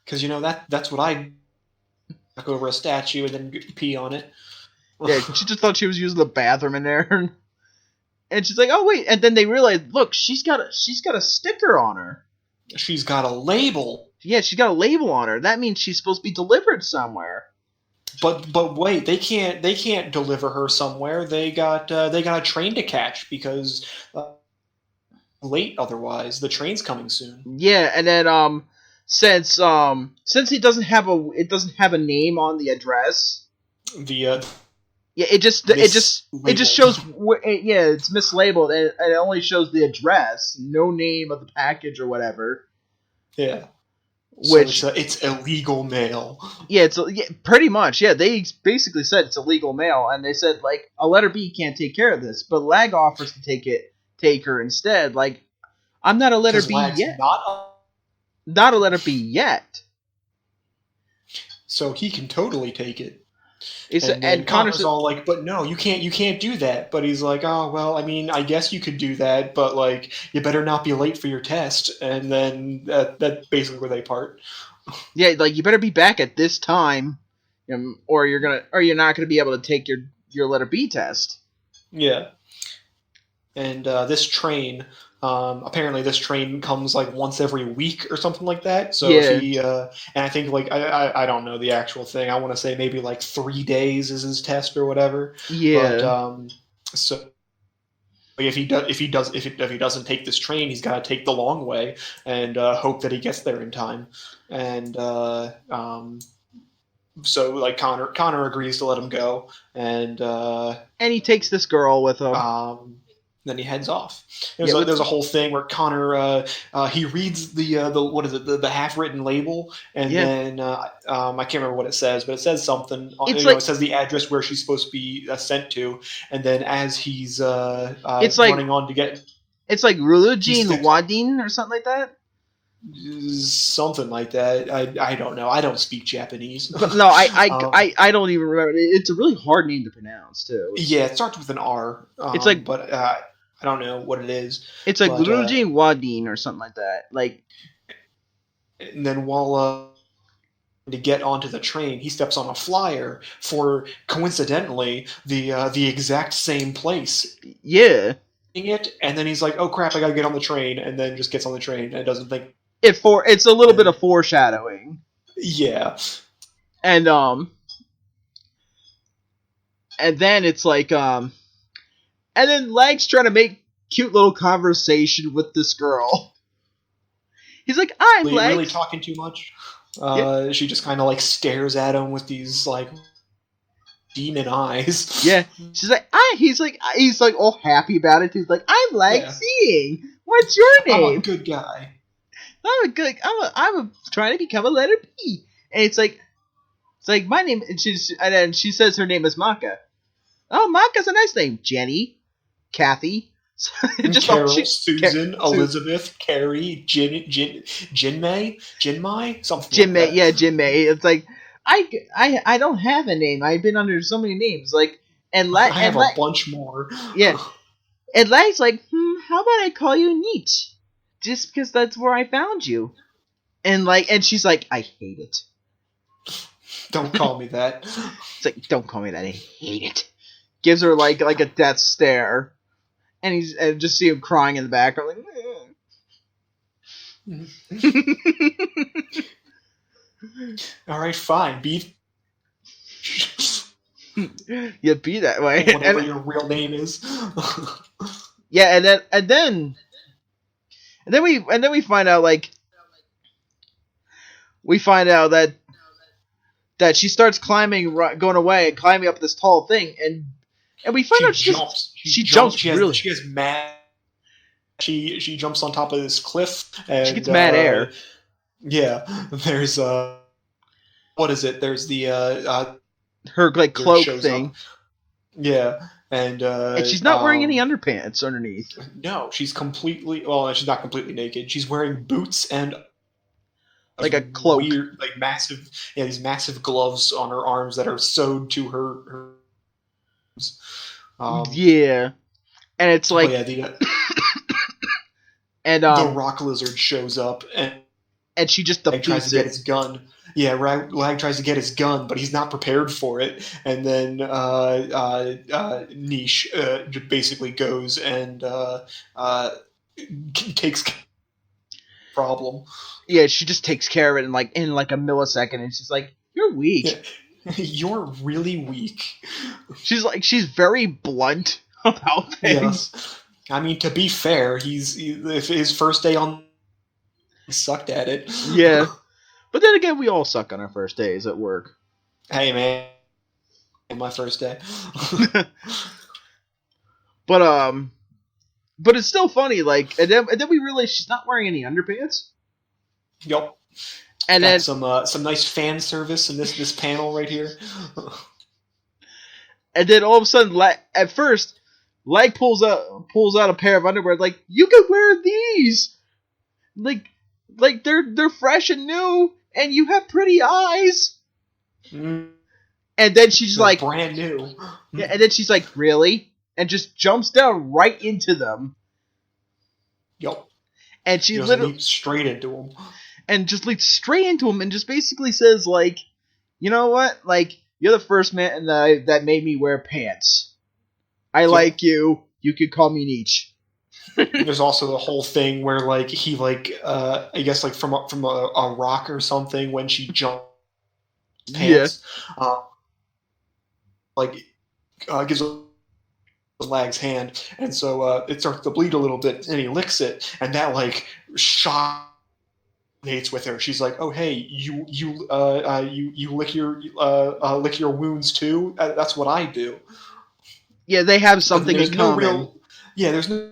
Because, you know, that's what I knock over a statue and then pee on it. Yeah, she just thought she was using the bathroom in there. And she's like, oh, wait. And then they realize, look, she's got a sticker on her. She's got a label. Yeah, she's got a label on her. That means she's supposed to be delivered somewhere. But wait, they can't deliver her somewhere. They got a train to catch because late otherwise. The train's coming soon. Yeah, and then since it doesn't have a name on the address. It just shows it's mislabeled and it only shows the address, no name of the package or whatever. Yeah. Which so it's illegal mail. Yeah, pretty much. Yeah, they basically said it's illegal mail, and they said like a letter B can't take care of this, but Lag offers to take her instead. Like, I'm not a letter B yet. Not a letter B yet. So he can totally take it. And Connor's all like, but no, you can't do that. But he's like, oh well, I mean, I guess you could do that, but like, you better not be late for your test. And then that's basically where they part. Yeah, like you better be back at this time, or you're not gonna be able to take your letter B test. Yeah. And this train. Apparently this train comes like once every week or something like that. So if he, and I think like, I don't know the actual thing. I want to say maybe like 3 days is his test or whatever. Yeah. But, so if he doesn't take this train, he's got to take the long way and, hope that he gets there in time. And, so like Connor agrees to let him go and he takes this girl with him. Then he heads off. There's a whole thing where Connor he reads the half-written label, and then I can't remember what it says, but it says something. It says the address where she's supposed to be sent to, and then as he's running on to get, it's like Rulujin Wadin or something like that. Something like that. I don't know. I don't speak Japanese. No, I don't even remember. It's a really hard name to pronounce too. Yeah, it starts with an R. It's like, but I don't know what it is. It's like Guruji Wadin or something like that. Like, and then while to get onto the train, he steps on a flyer for coincidentally the exact same place. Yeah. And then he's like, "Oh crap! I gotta get on the train," and then just gets on the train and doesn't think. It's a little bit of foreshadowing. Yeah. And then it's like and then Lag's trying to make cute little conversation with this girl. He's like, I'm Really, Legs. really talking too much. She just kind of like stares at him with these like demon eyes. Yeah, she's like, he's like all happy about it. He's like, I'm Legs seeing. What's your name? I'm a good guy. I'm trying to become a letter P. And it's like my name. And then she says her name is Maka. Oh, Maka's a nice name. Jenny, Kathy, just Carol, Susan, Elizabeth, Carrie, Jinmei, something. Jinmei, like that. Yeah, Jinmei. It's like I don't have a name. I've been under so many names. Like I have a bunch more. Yeah, and Lag's like, how about I call you Neat? Just because that's where I found you. And she's like, I hate it. Don't call me that. It's like, don't call me that. I hate it. Gives her like a death stare, and just see him crying in the background. Like, all right, fine. Be you be that way. Whatever your real name is. Yeah, and then we find out that she starts climbing, going away and climbing up this tall thing, and we find out she jumps. She has mad. She jumps on top of this cliff, and she gets mad air. Yeah, there's what is it? There's the her cloak thing. Up. Yeah, and she's not wearing any underpants underneath. No, she's not completely naked. She's wearing boots and a cloak, weird, massive, these massive gloves on her arms that are sewed to her. Yeah, and it's like, and the rock lizard shows up and she just defeats tries to get his gun. Yeah, Lag tries to get his gun, but he's not prepared for it. And then Niche basically goes and takes problem. Yeah, she just takes care of it in a millisecond, and she's like, "You're weak. Yeah. You're really weak." She's very blunt about things. Yes. I mean, to be fair, if his first day on, he sucked at it. Yeah. But then again, we all suck on our first days at work. Hey, man. My first day. But it's still funny, and then we realize she's not wearing any underpants. Yep. And got then some nice fan service in this panel right here. And then all of a sudden, at first, Lag pulls out a pair of underwear, like, you can wear these! Like they're fresh and new, and you have pretty eyes. Mm. And then she's like, brand new. Yeah, and then she's like, really? And just jumps down right into them. Yep. And she just literally leaps straight into him. And just leaps straight into him and just basically says, you know what? You're the first man that made me wear pants. I like you. You could call me Nietzsche. There's also the whole thing where he I guess from a rock or something when she jumped pants. Yeah. Gives Lag's hand, and so it starts to bleed a little bit, and he licks it, and that shock hates with her. She's like, "Oh hey, you lick your wounds too? That's what I do." Yeah, they have something in common. There's no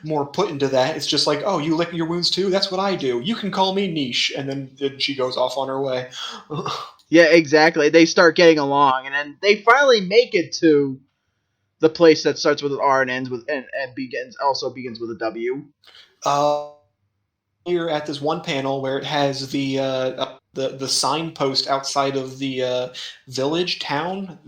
more put into that. It's just oh, you lick your wounds too? That's what I do. You can call me Niche. And then she goes off on her way. Yeah, exactly. They start getting along, and then they finally make it to the place that starts with an R and ends with and begins with a W. Here at this one panel where it has the signpost outside of the village town.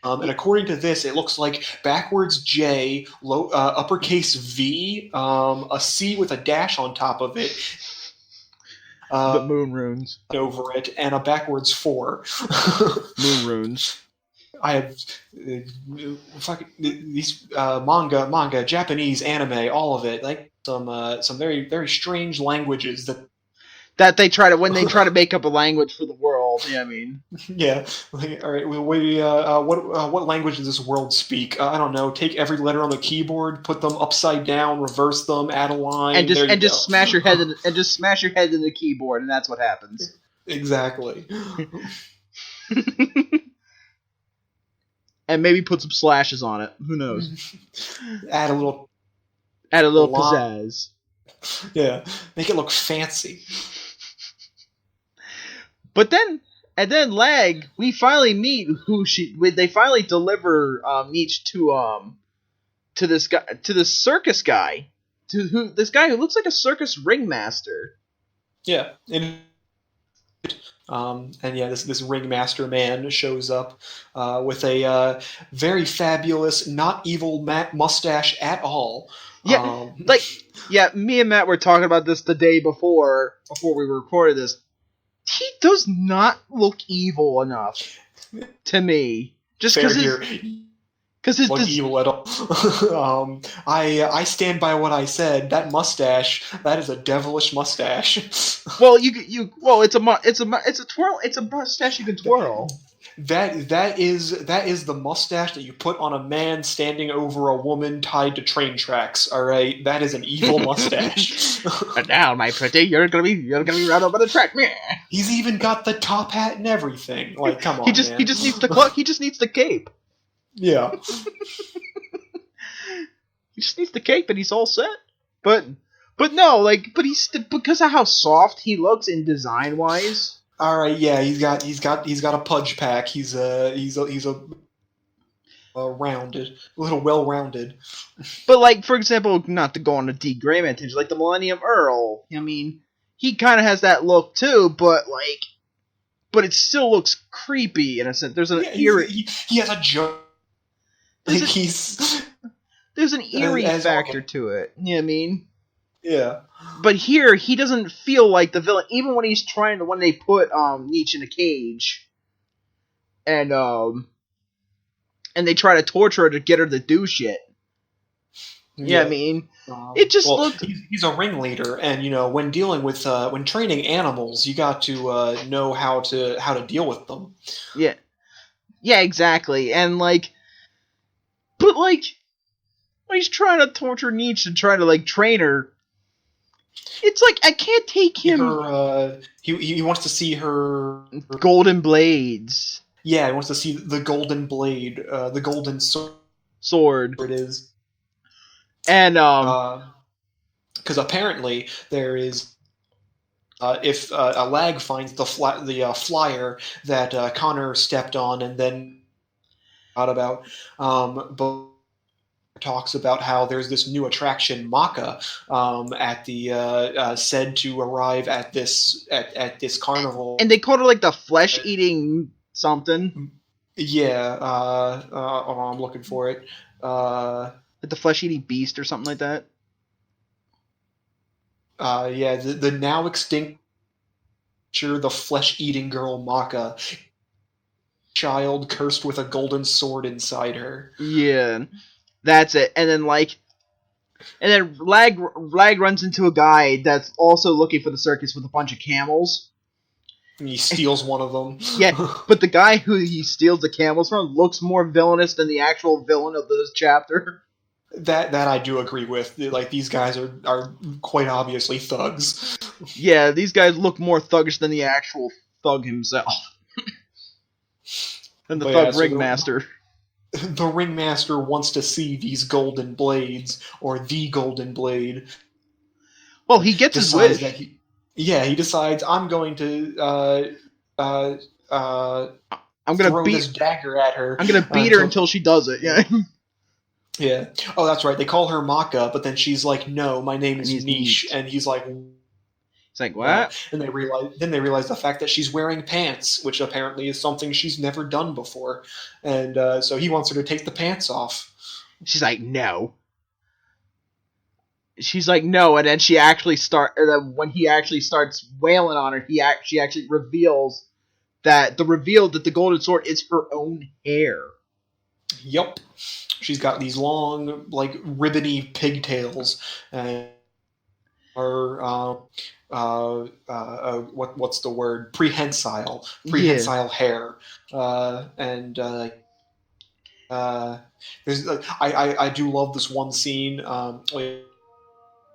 And according to this, it looks like backwards J, uppercase V, a C with a dash on top of it. The moon runes over it, and a backwards 4. Moon runes. I have these manga, Japanese anime, all of it, some very very strange languages that they try to make up a language for the world. world. Yeah, I mean, Yeah. Like, all right. What language does this world speak? I don't know. Take every letter on the keyboard, put them upside down, reverse them, add a line. and just smash your head in the keyboard, and that's what happens. Exactly. And maybe put some slashes on it. Who knows? Add a little pizzazz. Yeah, make it look fancy. But then, Lag, we finally meet they finally deliver Nietzsche to this circus guy, this guy who looks like a circus ringmaster. Yeah, and yeah, this ringmaster man shows up with a very fabulous, not evil mustache at all. Yeah, me and Matt were talking about this the day before we recorded this. He does not look evil enough to me. Just because his evil at all. I stand by what I said. That mustache, that is a devilish mustache. Well, it's a mustache you can twirl. That is the mustache that you put on a man standing over a woman tied to train tracks. All right, that is an evil mustache. And now, my pretty, you're gonna be right over the track, man. He's even got the top hat and everything. Like, come on, He just needs the cloak. He just needs the cape. Yeah. He just needs the cape, and he's all set. But no, he's because of how soft he looks in design wise. All right, yeah, he's got a pudge pack. He's a rounded, a little well-rounded. But for example, not to go on a D. Gray tangent, like the Millennium Earl. I mean, he kind of has that look too, but it still looks creepy in a sense. There's an eerie. He has a joke. There's an eerie factor to it. You know what I mean? Yeah. But here, he doesn't feel like the villain, even when they put Nietzsche in a cage, and they try to torture her to get her to do shit. Yeah, I mean, it just looked. He's a ringleader, and when dealing with when training animals, you got to know how to deal with them. Yeah, exactly, and when he's trying to torture Nietzsche and trying to train her. It's I can't take him. He wants to see her golden blades. Yeah, he wants to see the golden blade, the golden sword. It is, and because apparently there is, if a lag finds the flyer that Connor stepped on and then thought about, but. Talks about how there's this new attraction, Manga, at the said to arrive at this carnival, and they called her the flesh-eating something. Yeah, I'm looking for it. The flesh-eating beast or something like that. Yeah, the now extinct, the flesh-eating girl Manga, child cursed with a golden sword inside her. Yeah. That's it, and then Lag runs into a guy that's also looking for the circus with a bunch of camels. And he steals one of them. Yeah, but the guy who he steals the camels from looks more villainous than the actual villain of this chapter. That I do agree with. These guys are quite obviously thugs. Yeah, these guys look more thuggish than the actual thug himself. Than the thug ringmaster. The ringmaster wants to see these golden blades, or the golden blade. Well, he gets his wish. He decides, I'm going to I'm gonna beat this dagger at her. I'm gonna beat her until she does it. Yeah. Yeah. Oh, that's right. They call her Maka, but then she's like, "No, my name is Niche," and he's like. It's like, what? And they realize the fact that she's wearing pants, which apparently is something she's never done before. And so he wants her to take the pants off. She's like, no. She's like, no, and then when he actually starts wailing on her, she actually reveals that the golden sword is her own hair. Yup. She's got these long, ribbony pigtails, and what's the word? Prehensile hair, and there's I do love this one scene.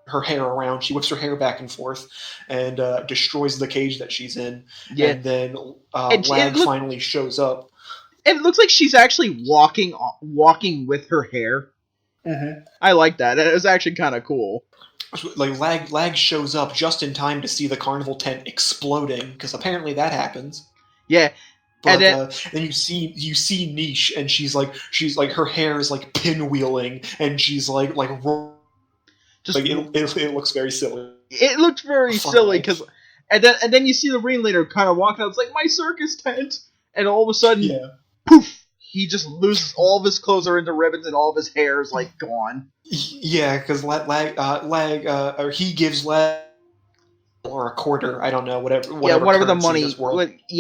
Her hair around, she whips her hair back and forth, and destroys the cage that she's in. Yeah. And then Lag finally shows up. And it looks like she's actually walking with her hair. Mm-hmm. I like that. It was actually kind of cool. Like Lag shows up just in time to see the carnival tent exploding, because apparently that happens. Yeah. But then you see Niche, and she's like her hair is like pinwheeling, and she's like just like it looks very silly. It looked very silly because, and then you see the ringleader kind of walking out. It's like my circus tent, and all of a sudden, poof! He just loses all of his clothes are into ribbons, and all of his hair is like gone. Yeah, because or he gives Lag or a quarter. I don't know, whatever the money.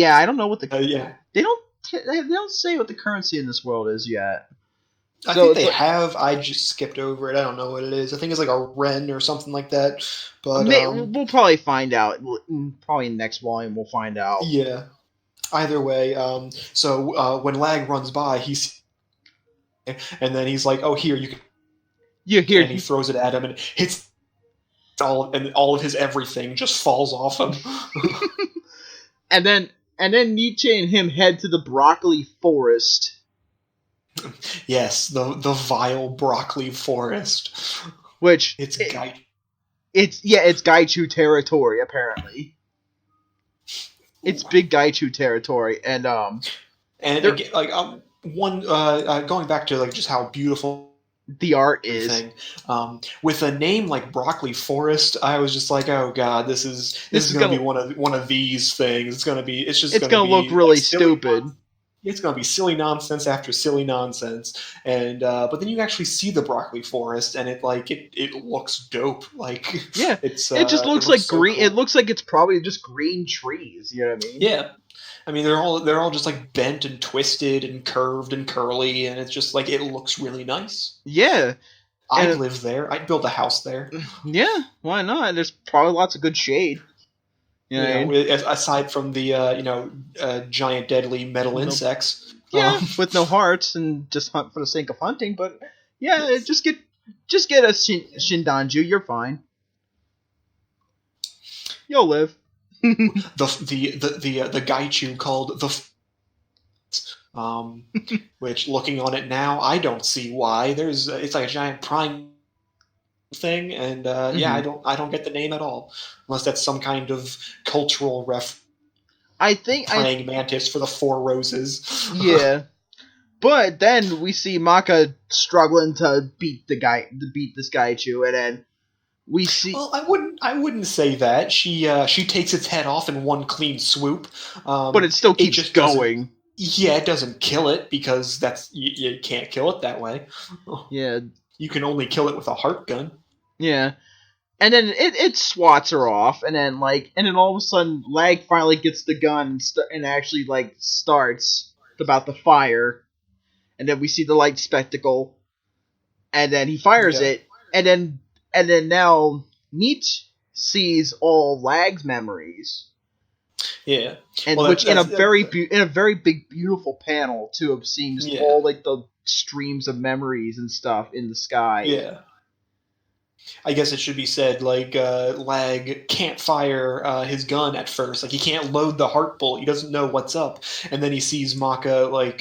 I don't know what the They don't say what the currency in this world is yet. I think they have. I just skipped over it. I don't know what it is. I think it's like a ren or something like that. But we'll probably find out. Probably next volume we'll find out. Yeah. Either way, so when Lag runs by, and then he's like, "Oh, here you can." Yeah, here. And he throws it at him and hits all of his everything just falls off him. and then Nietzsche and him head to the broccoli forest. Yes, the vile broccoli forest. Which it's Gaichu territory apparently. It's big Gaichu territory, and again, going back to like just how beautiful the art is. With a name like Broccoli Forest, I was just like, oh god, this is going to be one of these things. It's going to look really stupid. It's going to be silly nonsense after silly nonsense, and but then you actually see the broccoli forest, and it looks dope. Like it just looks like green. So cool. It looks like it's probably just green trees. You know what I mean? Yeah, I mean they're all just like bent and twisted and curved and curly, and it's just like it looks really nice. Yeah, I'd live there. I'd build a house there. Yeah, why not? There's probably lots of good shade. Aside from the giant deadly metal insects, with no hearts and just hunt for the sake of hunting. But just get a Shindanju, you're fine. You'll live. the Gaichu called which looking on it now, I don't see why. It's like a giant prime thing, and I don't get the name at all, unless that's some kind of cultural praying mantis for the 4 roses. Yeah, but then we see Maka struggling to beat this Gaichu, and then we see. Well, I wouldn't say that. She takes its head off in one clean swoop, but it still keeps going. Yeah, it doesn't kill it because you can't kill it that way. Yeah, you can only kill it with a heart gun. Yeah, and then it swats her off, and then all of a sudden, Lag finally gets the gun and actually starts about the fire, and then we see the light spectacle, and then he fires it, and then now Nietzsche sees all Lag's memories. Yeah, and in a very big, beautiful panel too, of seeing all the streams of memories and stuff in the sky. Yeah. I guess it should be said, Lag can't fire his gun at first. He can't load the heart bolt. He doesn't know what's up. And then he sees Maka, about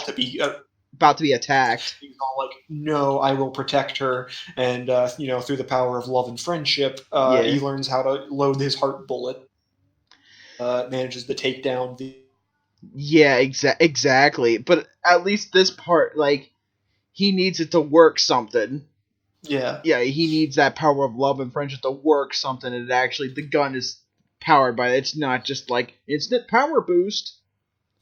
to be attacked. He's all like, no, I will protect her. And, through the power of love and friendship, he learns how to load his heart bullet. Manages to take down the... Yeah, exactly. But at least this part, he needs it to work something. Yeah. Yeah, he needs that power of love and friendship to work something, and actually the gun is powered by it. It's not just instant power boost.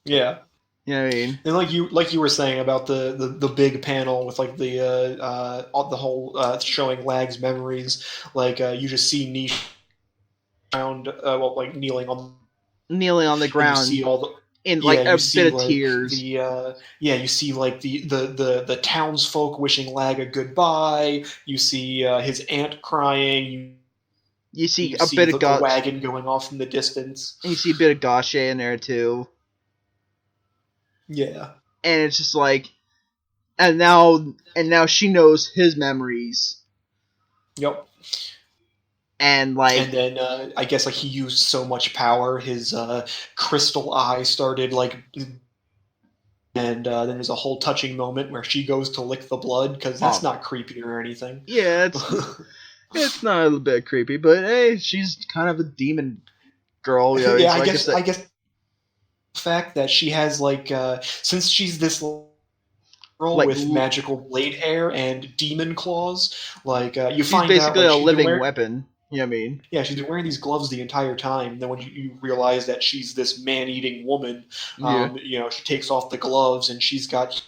Yeah. You know what I mean? And like you were saying about the big panel with the whole showing Lag's memories, you just see Niche around kneeling on the ground. You see all in like Yeah, a you see bit of like tears. you see like the townsfolk wishing Lag a goodbye. You see his aunt crying. You see You a see bit of the wagon going off in the distance. You see a bit of gauche in there too. Yeah. And it's just like, and now she knows his memories. Yep. And like, and then I guess like he used so much power, his crystal eye started like, and then there's a whole touching moment where she goes to lick the blood because that's not creepy or anything. Yeah, it's not a bit creepy, but hey, she's kind of a demon girl. You know, Yeah, I guess the fact that she has like since she's this girl like, with magical blade hair and demon claws, like you find out basically like, a living weapon. You know what I mean? Yeah, she's been wearing these gloves the entire time. And then when you realize that she's this man-eating woman, you know, she takes off the gloves and she's got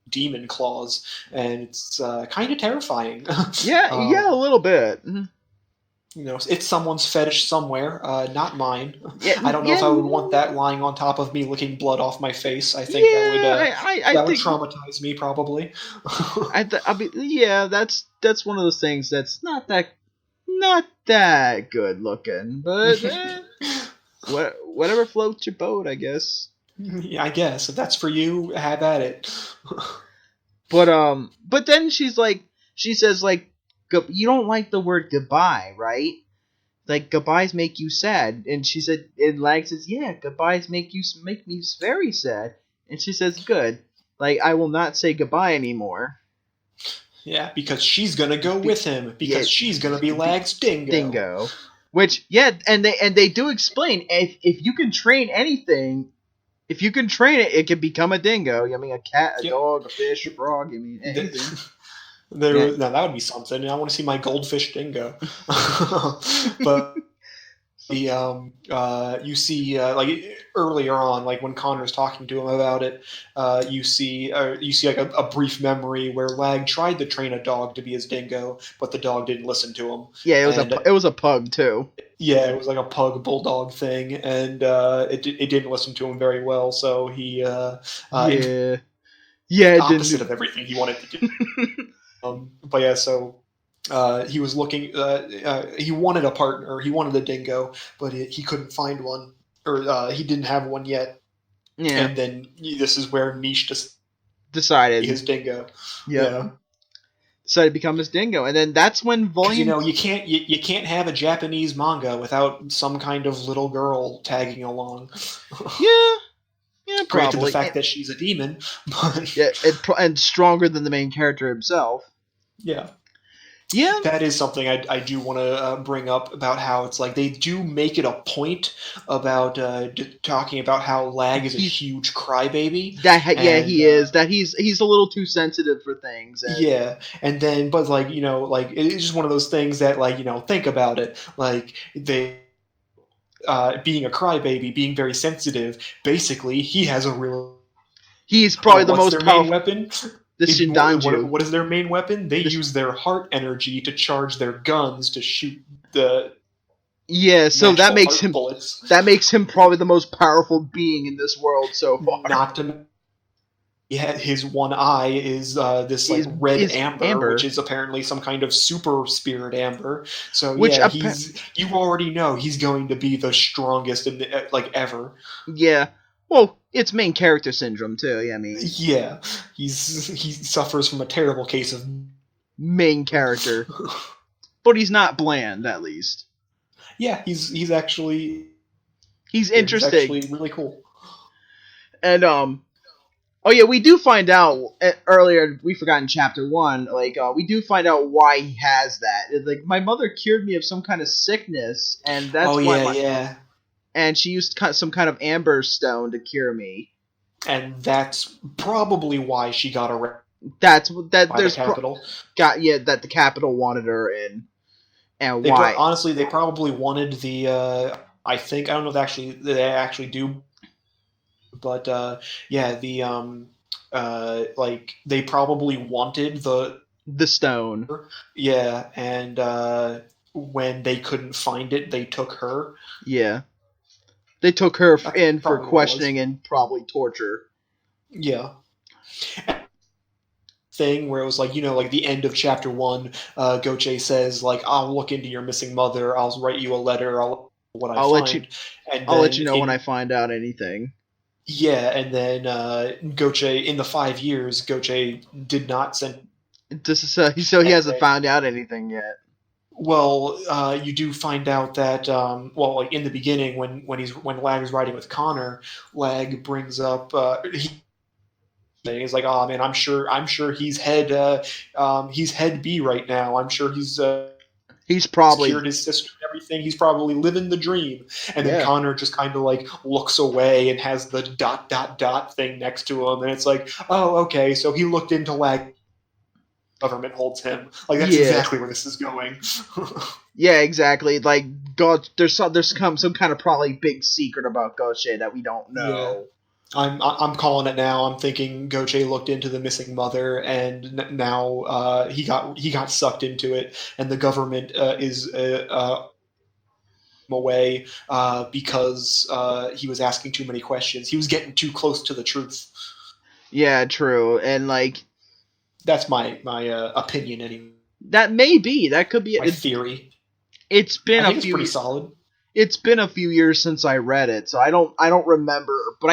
demon claws, and it's kind of terrifying. Yeah, a little bit. You know, it's someone's fetish somewhere, not mine. Yeah, I don't know if I would want that lying on top of me, licking blood off my face. I think that would traumatize me probably. I mean, yeah, that's one of those things that's not that good looking, but whatever floats your boat, I guess. Yeah, I guess if that's for you, have at it. But then she says like, you don't like the word goodbye, right? Like, goodbyes make you sad. And she said, and Lag says, yeah, goodbyes make me very sad. And she says, good. Like, I will not say goodbye anymore. Yeah, because she's gonna go with him. Because she's gonna be Lag's dingo. Which, yeah, and they do explain, if you can train anything, if you can train it, it can become a dingo. I mean, a cat, a dog, a fish, a frog. I mean, anything. Now that would be something. I want to see my goldfish dingo. But you see like earlier on, like when Connor's talking to him about it, you see like a brief memory where Lag tried to train a dog to be his dingo, but the dog didn't listen to him. Yeah, it was a pug too. Yeah, it was like a pug bulldog thing, and it didn't listen to him very well. So he opposite of everything he wanted to do. But yeah, so he was looking. He wanted a partner. He wanted a dingo, but he couldn't find one, or he didn't have one yet. Yeah. And then this is where Niche decided his dingo. Yep. Yeah. Decided to become his dingo, and then that's when volume. You know, you can't have a Japanese manga without some kind of little girl tagging along. Yeah, probably. Granted, the fact that she's a demon, but and stronger than the main character himself. Yeah. Yeah. That is something I do want to bring up about how it's like they do make it a point about talking about how Lag is a huge crybaby. He is. That he's a little too sensitive for things. And then, but like, you know, like it's just one of those things that, like, you know, think about it. Like they being a crybaby, being very sensitive, basically he has a real. He's probably the most powerful main weapon. What is their main weapon? They use their heart energy to charge their guns to shoot the. Yeah, so that makes him bullets. That makes him probably the most powerful being in this world so far. Not to. Yeah, his one eye is this like red amber, which is apparently some kind of super spirit amber. So you already know he's going to be the strongest in the, like ever. Yeah. Well, it's main character syndrome too. Yeah, I mean. Yeah, he suffers from a terrible case of main character, but he's not bland, at least. Yeah, he's actually interesting. He's actually really cool. And oh yeah, we do find out earlier. We forgot in chapter 1. Like we do find out why he has that. It's like, my mother cured me of some kind of sickness, and that's why. And she used some kind of amber stone to cure me. And that's probably why she got arrested. There's the Capitol. That the Capitol wanted her in, and why? Honestly, they probably wanted the. I don't know if they actually do, but the like they probably wanted the stone. Yeah, and when they couldn't find it, they took her. Yeah. They took her in for questioning and probably torture. Yeah. Thing where it was like, like the end of chapter 1, Goche says, like, I'll look into your missing mother, I'll write you a letter, I'll let you know when I find out anything. Yeah, and then Goche, in the 5 years, Goche did not send... So he hasn't found out anything yet. Well, you do find out that, like in the beginning, when Lag is riding with Connor, Lag brings up... he's like, oh man, I'm sure he's head B right now. I'm sure he's probably cured his sister and everything. He's probably living the dream. And then Connor just kind of like looks away and has the ... thing next to him, and it's like, oh, okay, so he looked into Lag. Government holds him. Like, that's exactly where this is going. Yeah, exactly. Like, God, there's some kind of probably big secret about Goche that we don't know. Yeah. I'm calling it now. I'm thinking Goche looked into the missing mother, and now he got sucked into it, and the government is away because he was asking too many questions. He was getting too close to the truth. Yeah, true, and like that's my opinion anyway. That may be. That could be my theory. It's been I think it's pretty solid. It's been a few years since I read it, so I don't remember, but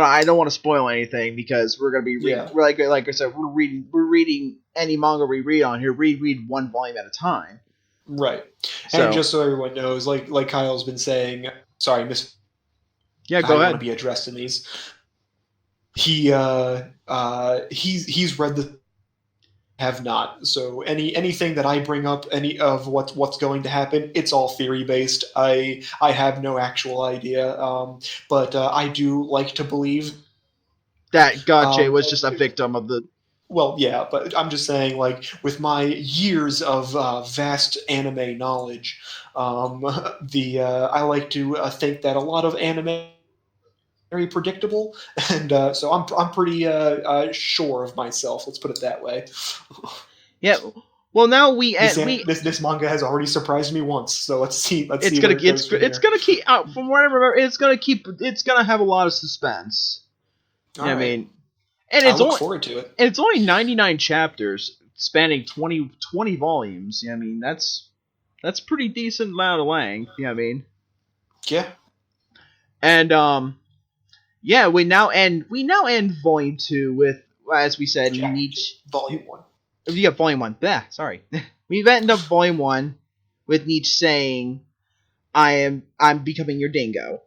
I don't want to spoil anything because we're gonna be reading. Yeah. Like I said, we're reading any manga we read on here. We read one volume at a time. Right. And just so everyone knows, like Kyle's been saying, sorry, Miss. Yeah, go ahead. Want to be addressed in these. He's read the. Have not. So anything that I bring up, any of what's going to happen, it's all theory based. I have no actual idea. But I do like to believe that Goche was just a victim of the. Well, yeah, but I'm just saying, like, with my years of vast anime knowledge, I like to think that a lot of anime very predictable, and so I'm pretty sure of myself. Let's put it that way. Yeah. Well, now this manga has already surprised me once, so let's see. It's gonna keep out from what I remember. It's gonna have a lot of suspense. You know what I mean? And I look forward to it. And it's only 99 chapters, spanning 20 volumes. You know what I mean? That's pretty decent amount of length. You know what I mean? Yeah. And yeah, we now end volume 2 with, as we said, Nietzsche. Volume 1. Yeah, volume 1. Yeah, sorry. We've ended up volume 1 with Nietzsche saying, I'm becoming your dingo.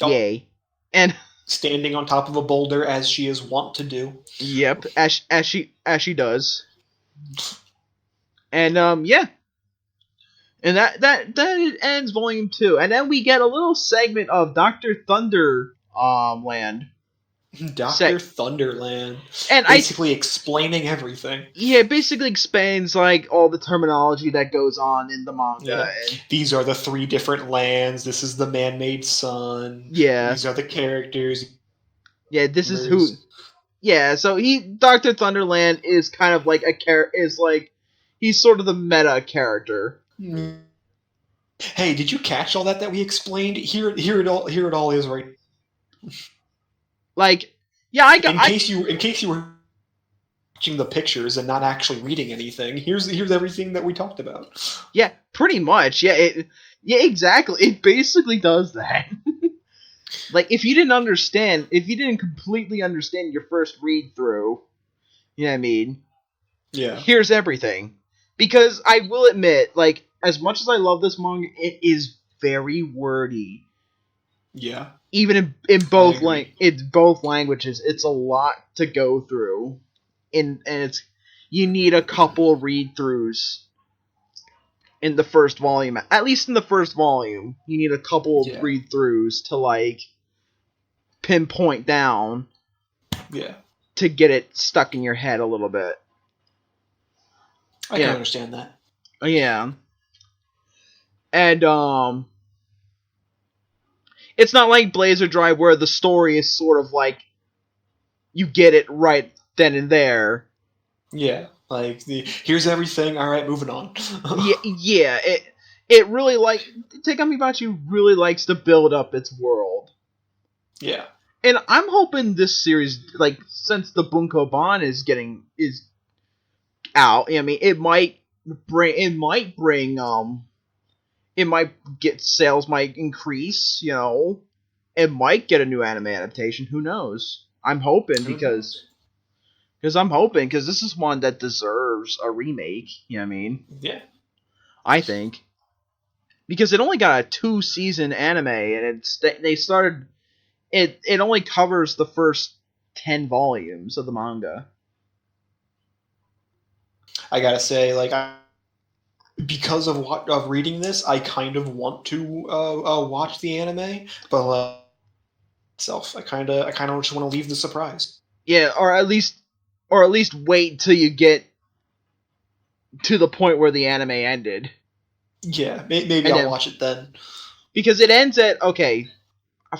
Oh. Yay. And standing on top of a boulder as she is wont to do. Yep, as she does. And yeah. And that ends volume 2. And then we get a little segment of Dr. Thunder land. Dr. Thunderland. And basically explaining everything. Yeah, it basically explains like all the terminology that goes on in the manga. Yeah. These are the 3 different lands. This is the man-made sun. Yeah. These are the characters. Yeah, this is who. Yeah, so Dr. Thunderland is kind of like he's sort of the meta character. Hey, did you catch all that we explained? Here it all is right. Like, yeah, in case you were watching the pictures and not actually reading anything, here's everything that we talked about. Yeah, pretty much. Yeah, exactly. It basically does that. Like, if you didn't completely understand your first read through, you know what I mean? Yeah. Here's everything. Because I will admit, like, as much as I love this manga, it is very wordy. Yeah. Even in both languages, it's a lot to go through. And you need a couple read-throughs in the first volume. At least in the first volume, you need a couple of read-throughs to, like, pinpoint down. Yeah. To get it stuck in your head a little bit. I can understand that. Yeah. And, it's not like Blazer Drive where the story is sort of like, you get it right then and there. Yeah. Like, here's everything, alright, moving on. Yeah. it really Tegami Bachi really likes to build up its world. Yeah. And I'm hoping this series, like, since the Bunko Ban is out, I mean, it might get sales might increase, you know. It might get a new anime adaptation. Who knows? I'm hoping because this is one that deserves a remake. You know what I mean? Yeah. I think because it only got a 2-season anime, and they started it. It only covers the first 10 volumes of the manga. I gotta say, like, because of reading this, I kind of want to watch the anime, but I kind of just want to leave the surprise. Yeah, or at least wait till you get to the point where the anime ended. Yeah, maybe I'll watch it then. Because it ends at, okay,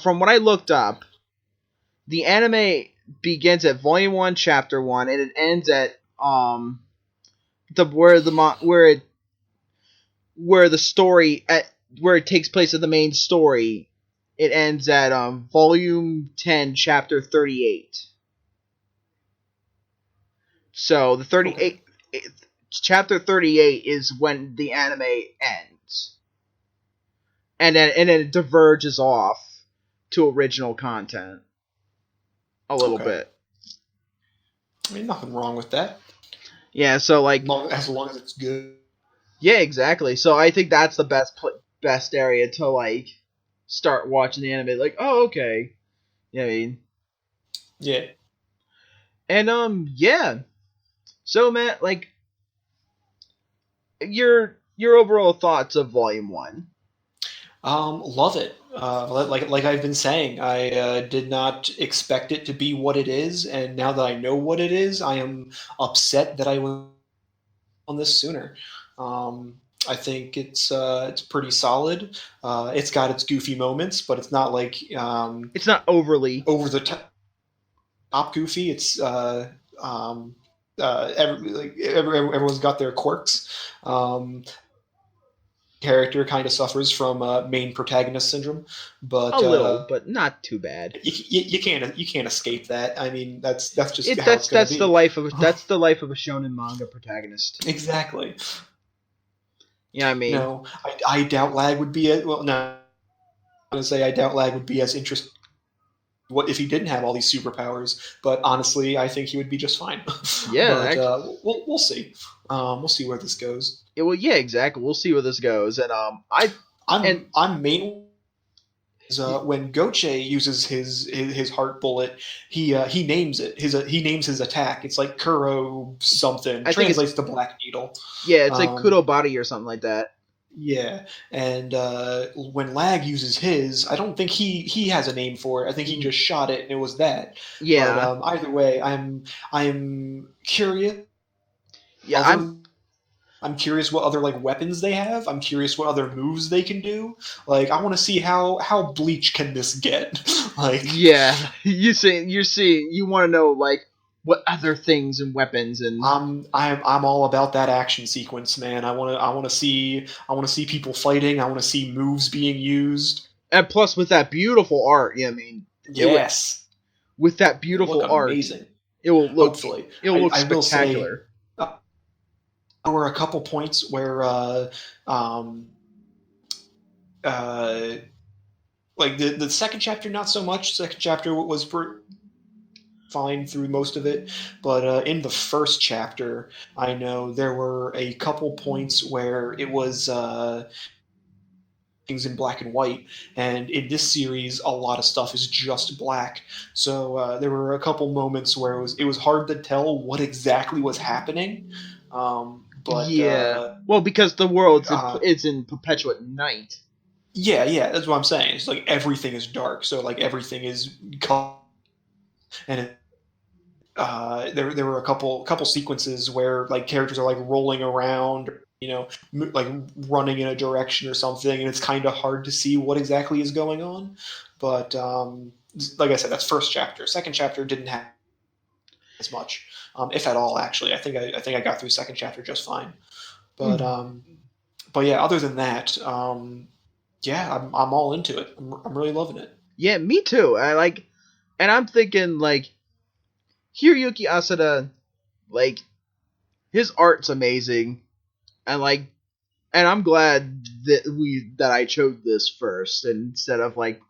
from what I looked up, the anime begins at Volume 1, Chapter 1, and it ends at where it takes place in the main story. It ends at Volume 10, Chapter 38. So the 38 Chapter 38 is when the anime ends. And then it diverges off to original content a little bit. I mean, nothing wrong with that. Yeah, so like as long as it's good. Yeah, exactly. So I think that's the best area to like start watching the anime. Like, oh, okay. You know what I mean? Yeah. And yeah. So Matt, like, your overall thoughts of Volume 1? Love it. Like I've been saying, I did not expect it to be what it is, and now that I know what it is, I am upset that I was on this sooner. I think it's pretty solid. It's got its goofy moments, but it's not like it's not overly over the top goofy. It's everyone's got their quirks. Character kind of suffers from main protagonist syndrome, but a little, but not too bad. You can't escape that. I mean, that's just how it's that's gonna be. the life of that's the life of a shonen manga protagonist. Exactly. Yeah, I mean, no, I doubt Lag would be no. I'm gonna say I doubt Lag would be as interesting. What if he didn't have all these superpowers? But honestly, I think he would be just fine. Yeah, but we'll see. We'll see where this goes. Yeah, exactly. We'll see where this goes. And I'm mainly when Goche uses his heart bullet, he names it. He names his attack. It's like Kuro something. Translates to Black Needle. Yeah, it's like Kurobari or something like that. Yeah, and when Lag uses his, I don't think he has a name for it. I think he just shot it, and it was that. Yeah. But either way, I'm curious. Yeah, I'm curious what other like weapons they have. I'm curious what other moves they can do. Like, I want to see how bleach can this get. Like, yeah, you want to know like what other things and weapons and I'm all about that action sequence, man. I want to see people fighting. I want to see moves being used. And plus, with that beautiful art, I mean, yes, with that beautiful art, amazing. It will look hopefully. It will look spectacular. There were a couple points where like the second chapter, not so much. Second chapter was fine through most of it, but in the first chapter, I know there were a couple points where it was things in black and white, and in this series, a lot of stuff is just black. So there were a couple moments where it was hard to tell what exactly was happening. But yeah, well, because the world is in perpetual night. Yeah, that's what I'm saying. It's like everything is dark, so like everything is color. And there were a couple sequences where like characters are like rolling around, you know, like running in a direction or something, and it's kind of hard to see what exactly is going on. But like I said, that's first chapter. Second chapter didn't have as much, if at all. Actually, I think I got through second chapter just fine. But But yeah, other than that, yeah, I'm all into it. I'm really loving it. Yeah, me too. And I'm thinking like Hiroyuki Asada, like his art's amazing, and I'm glad that I chose this first instead of like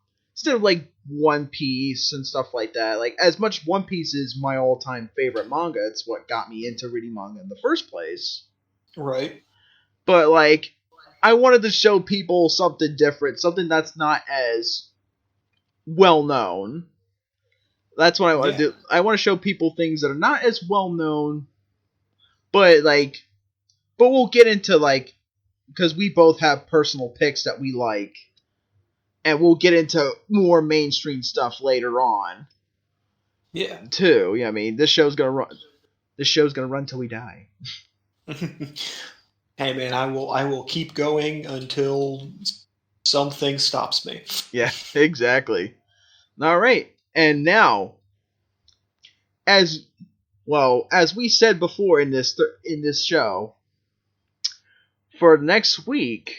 One Piece and stuff like that. Like, as much One Piece is my all-time favorite manga, it's what got me into reading manga in the first place. Right. But like, I wanted to show people something different, something that's not as well known. That's what I want to do. I want to show people things that are not as well known, but we'll get into like, because we both have personal picks that we like, and we'll get into more mainstream stuff later on. Yeah. Too. Yeah, I mean, this show's gonna run till we die. Hey man, I will keep going until something stops me. Yeah, exactly. All right, and now, as we said before in this show, for next week's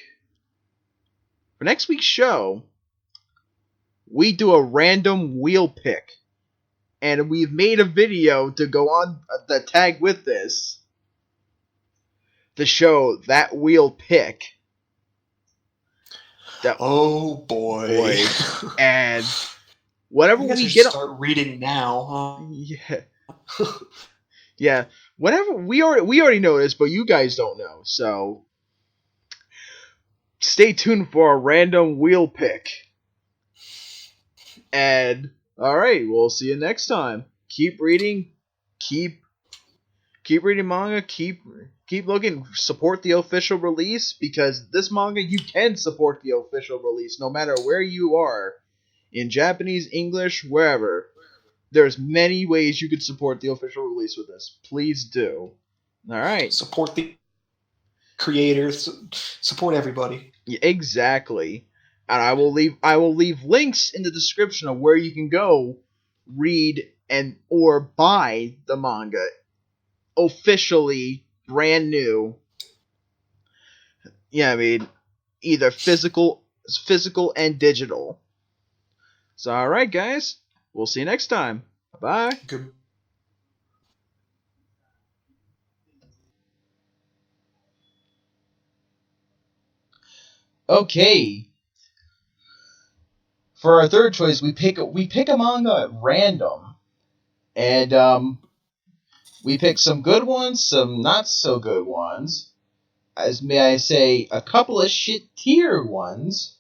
show, we do a random wheel pick, and we've made a video to go on the tag with this to show that wheel pick. Oh boy. And whatever we get, start reading now. Yeah. Yeah. Whatever we already know this, but you guys don't know. So stay tuned for a random wheel pick. And all right, we'll see you next time. Keep reading, keep reading manga, keep looking, support the official release, because this manga, you can support the official release no matter where you are, in Japanese, English, wherever. There's many ways you could support the official release with this. Please do. All right. Support the creators. Support everybody. Yeah, exactly. And I will leave links in the description of where you can go read or buy the manga officially brand new. Yeah, I mean, either physical and digital. So all right, guys. We'll see you next time. Bye-bye. Good. Okay. For our third choice, we pick a manga at random, and we pick some good ones, some not so good ones, as may I say, a couple of shit tier ones.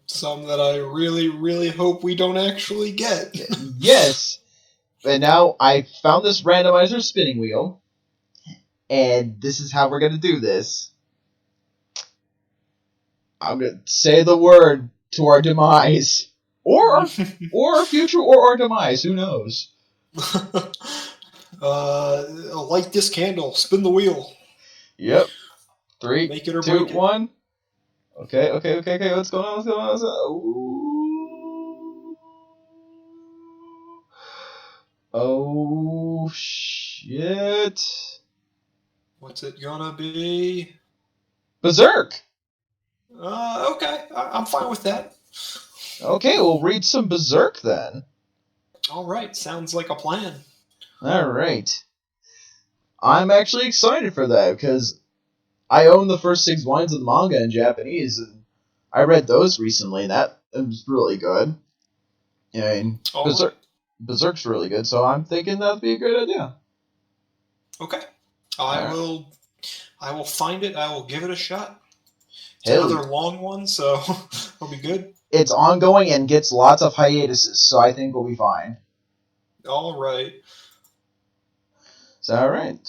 Some that I really, really hope we don't actually get. Yes. And now I found this randomizer spinning wheel, and this is how we're going to do this. I'm going to say the word to our demise. Or our future, or our demise. Who knows? Light this candle. Spin the wheel. Yep. 3, Make it or 2, break it. 1. Okay. What's going on? Ooh. Oh, shit. What's it gonna be? Berserk. Okay. I'm fine with that. Okay, we'll read some Berserk then. All right. Sounds like a plan. All right. I'm actually excited for that because I own the first 6 volumes of the manga in Japanese, and I read those recently, and that was really good. I mean, Berserk's really good, so I'm thinking that'd be a great idea. Okay. I will find it. I will give it a shot. It's Hell, another long one, so it'll be good. It's ongoing and gets lots of hiatuses, so I think we'll be fine. All right. So, all right.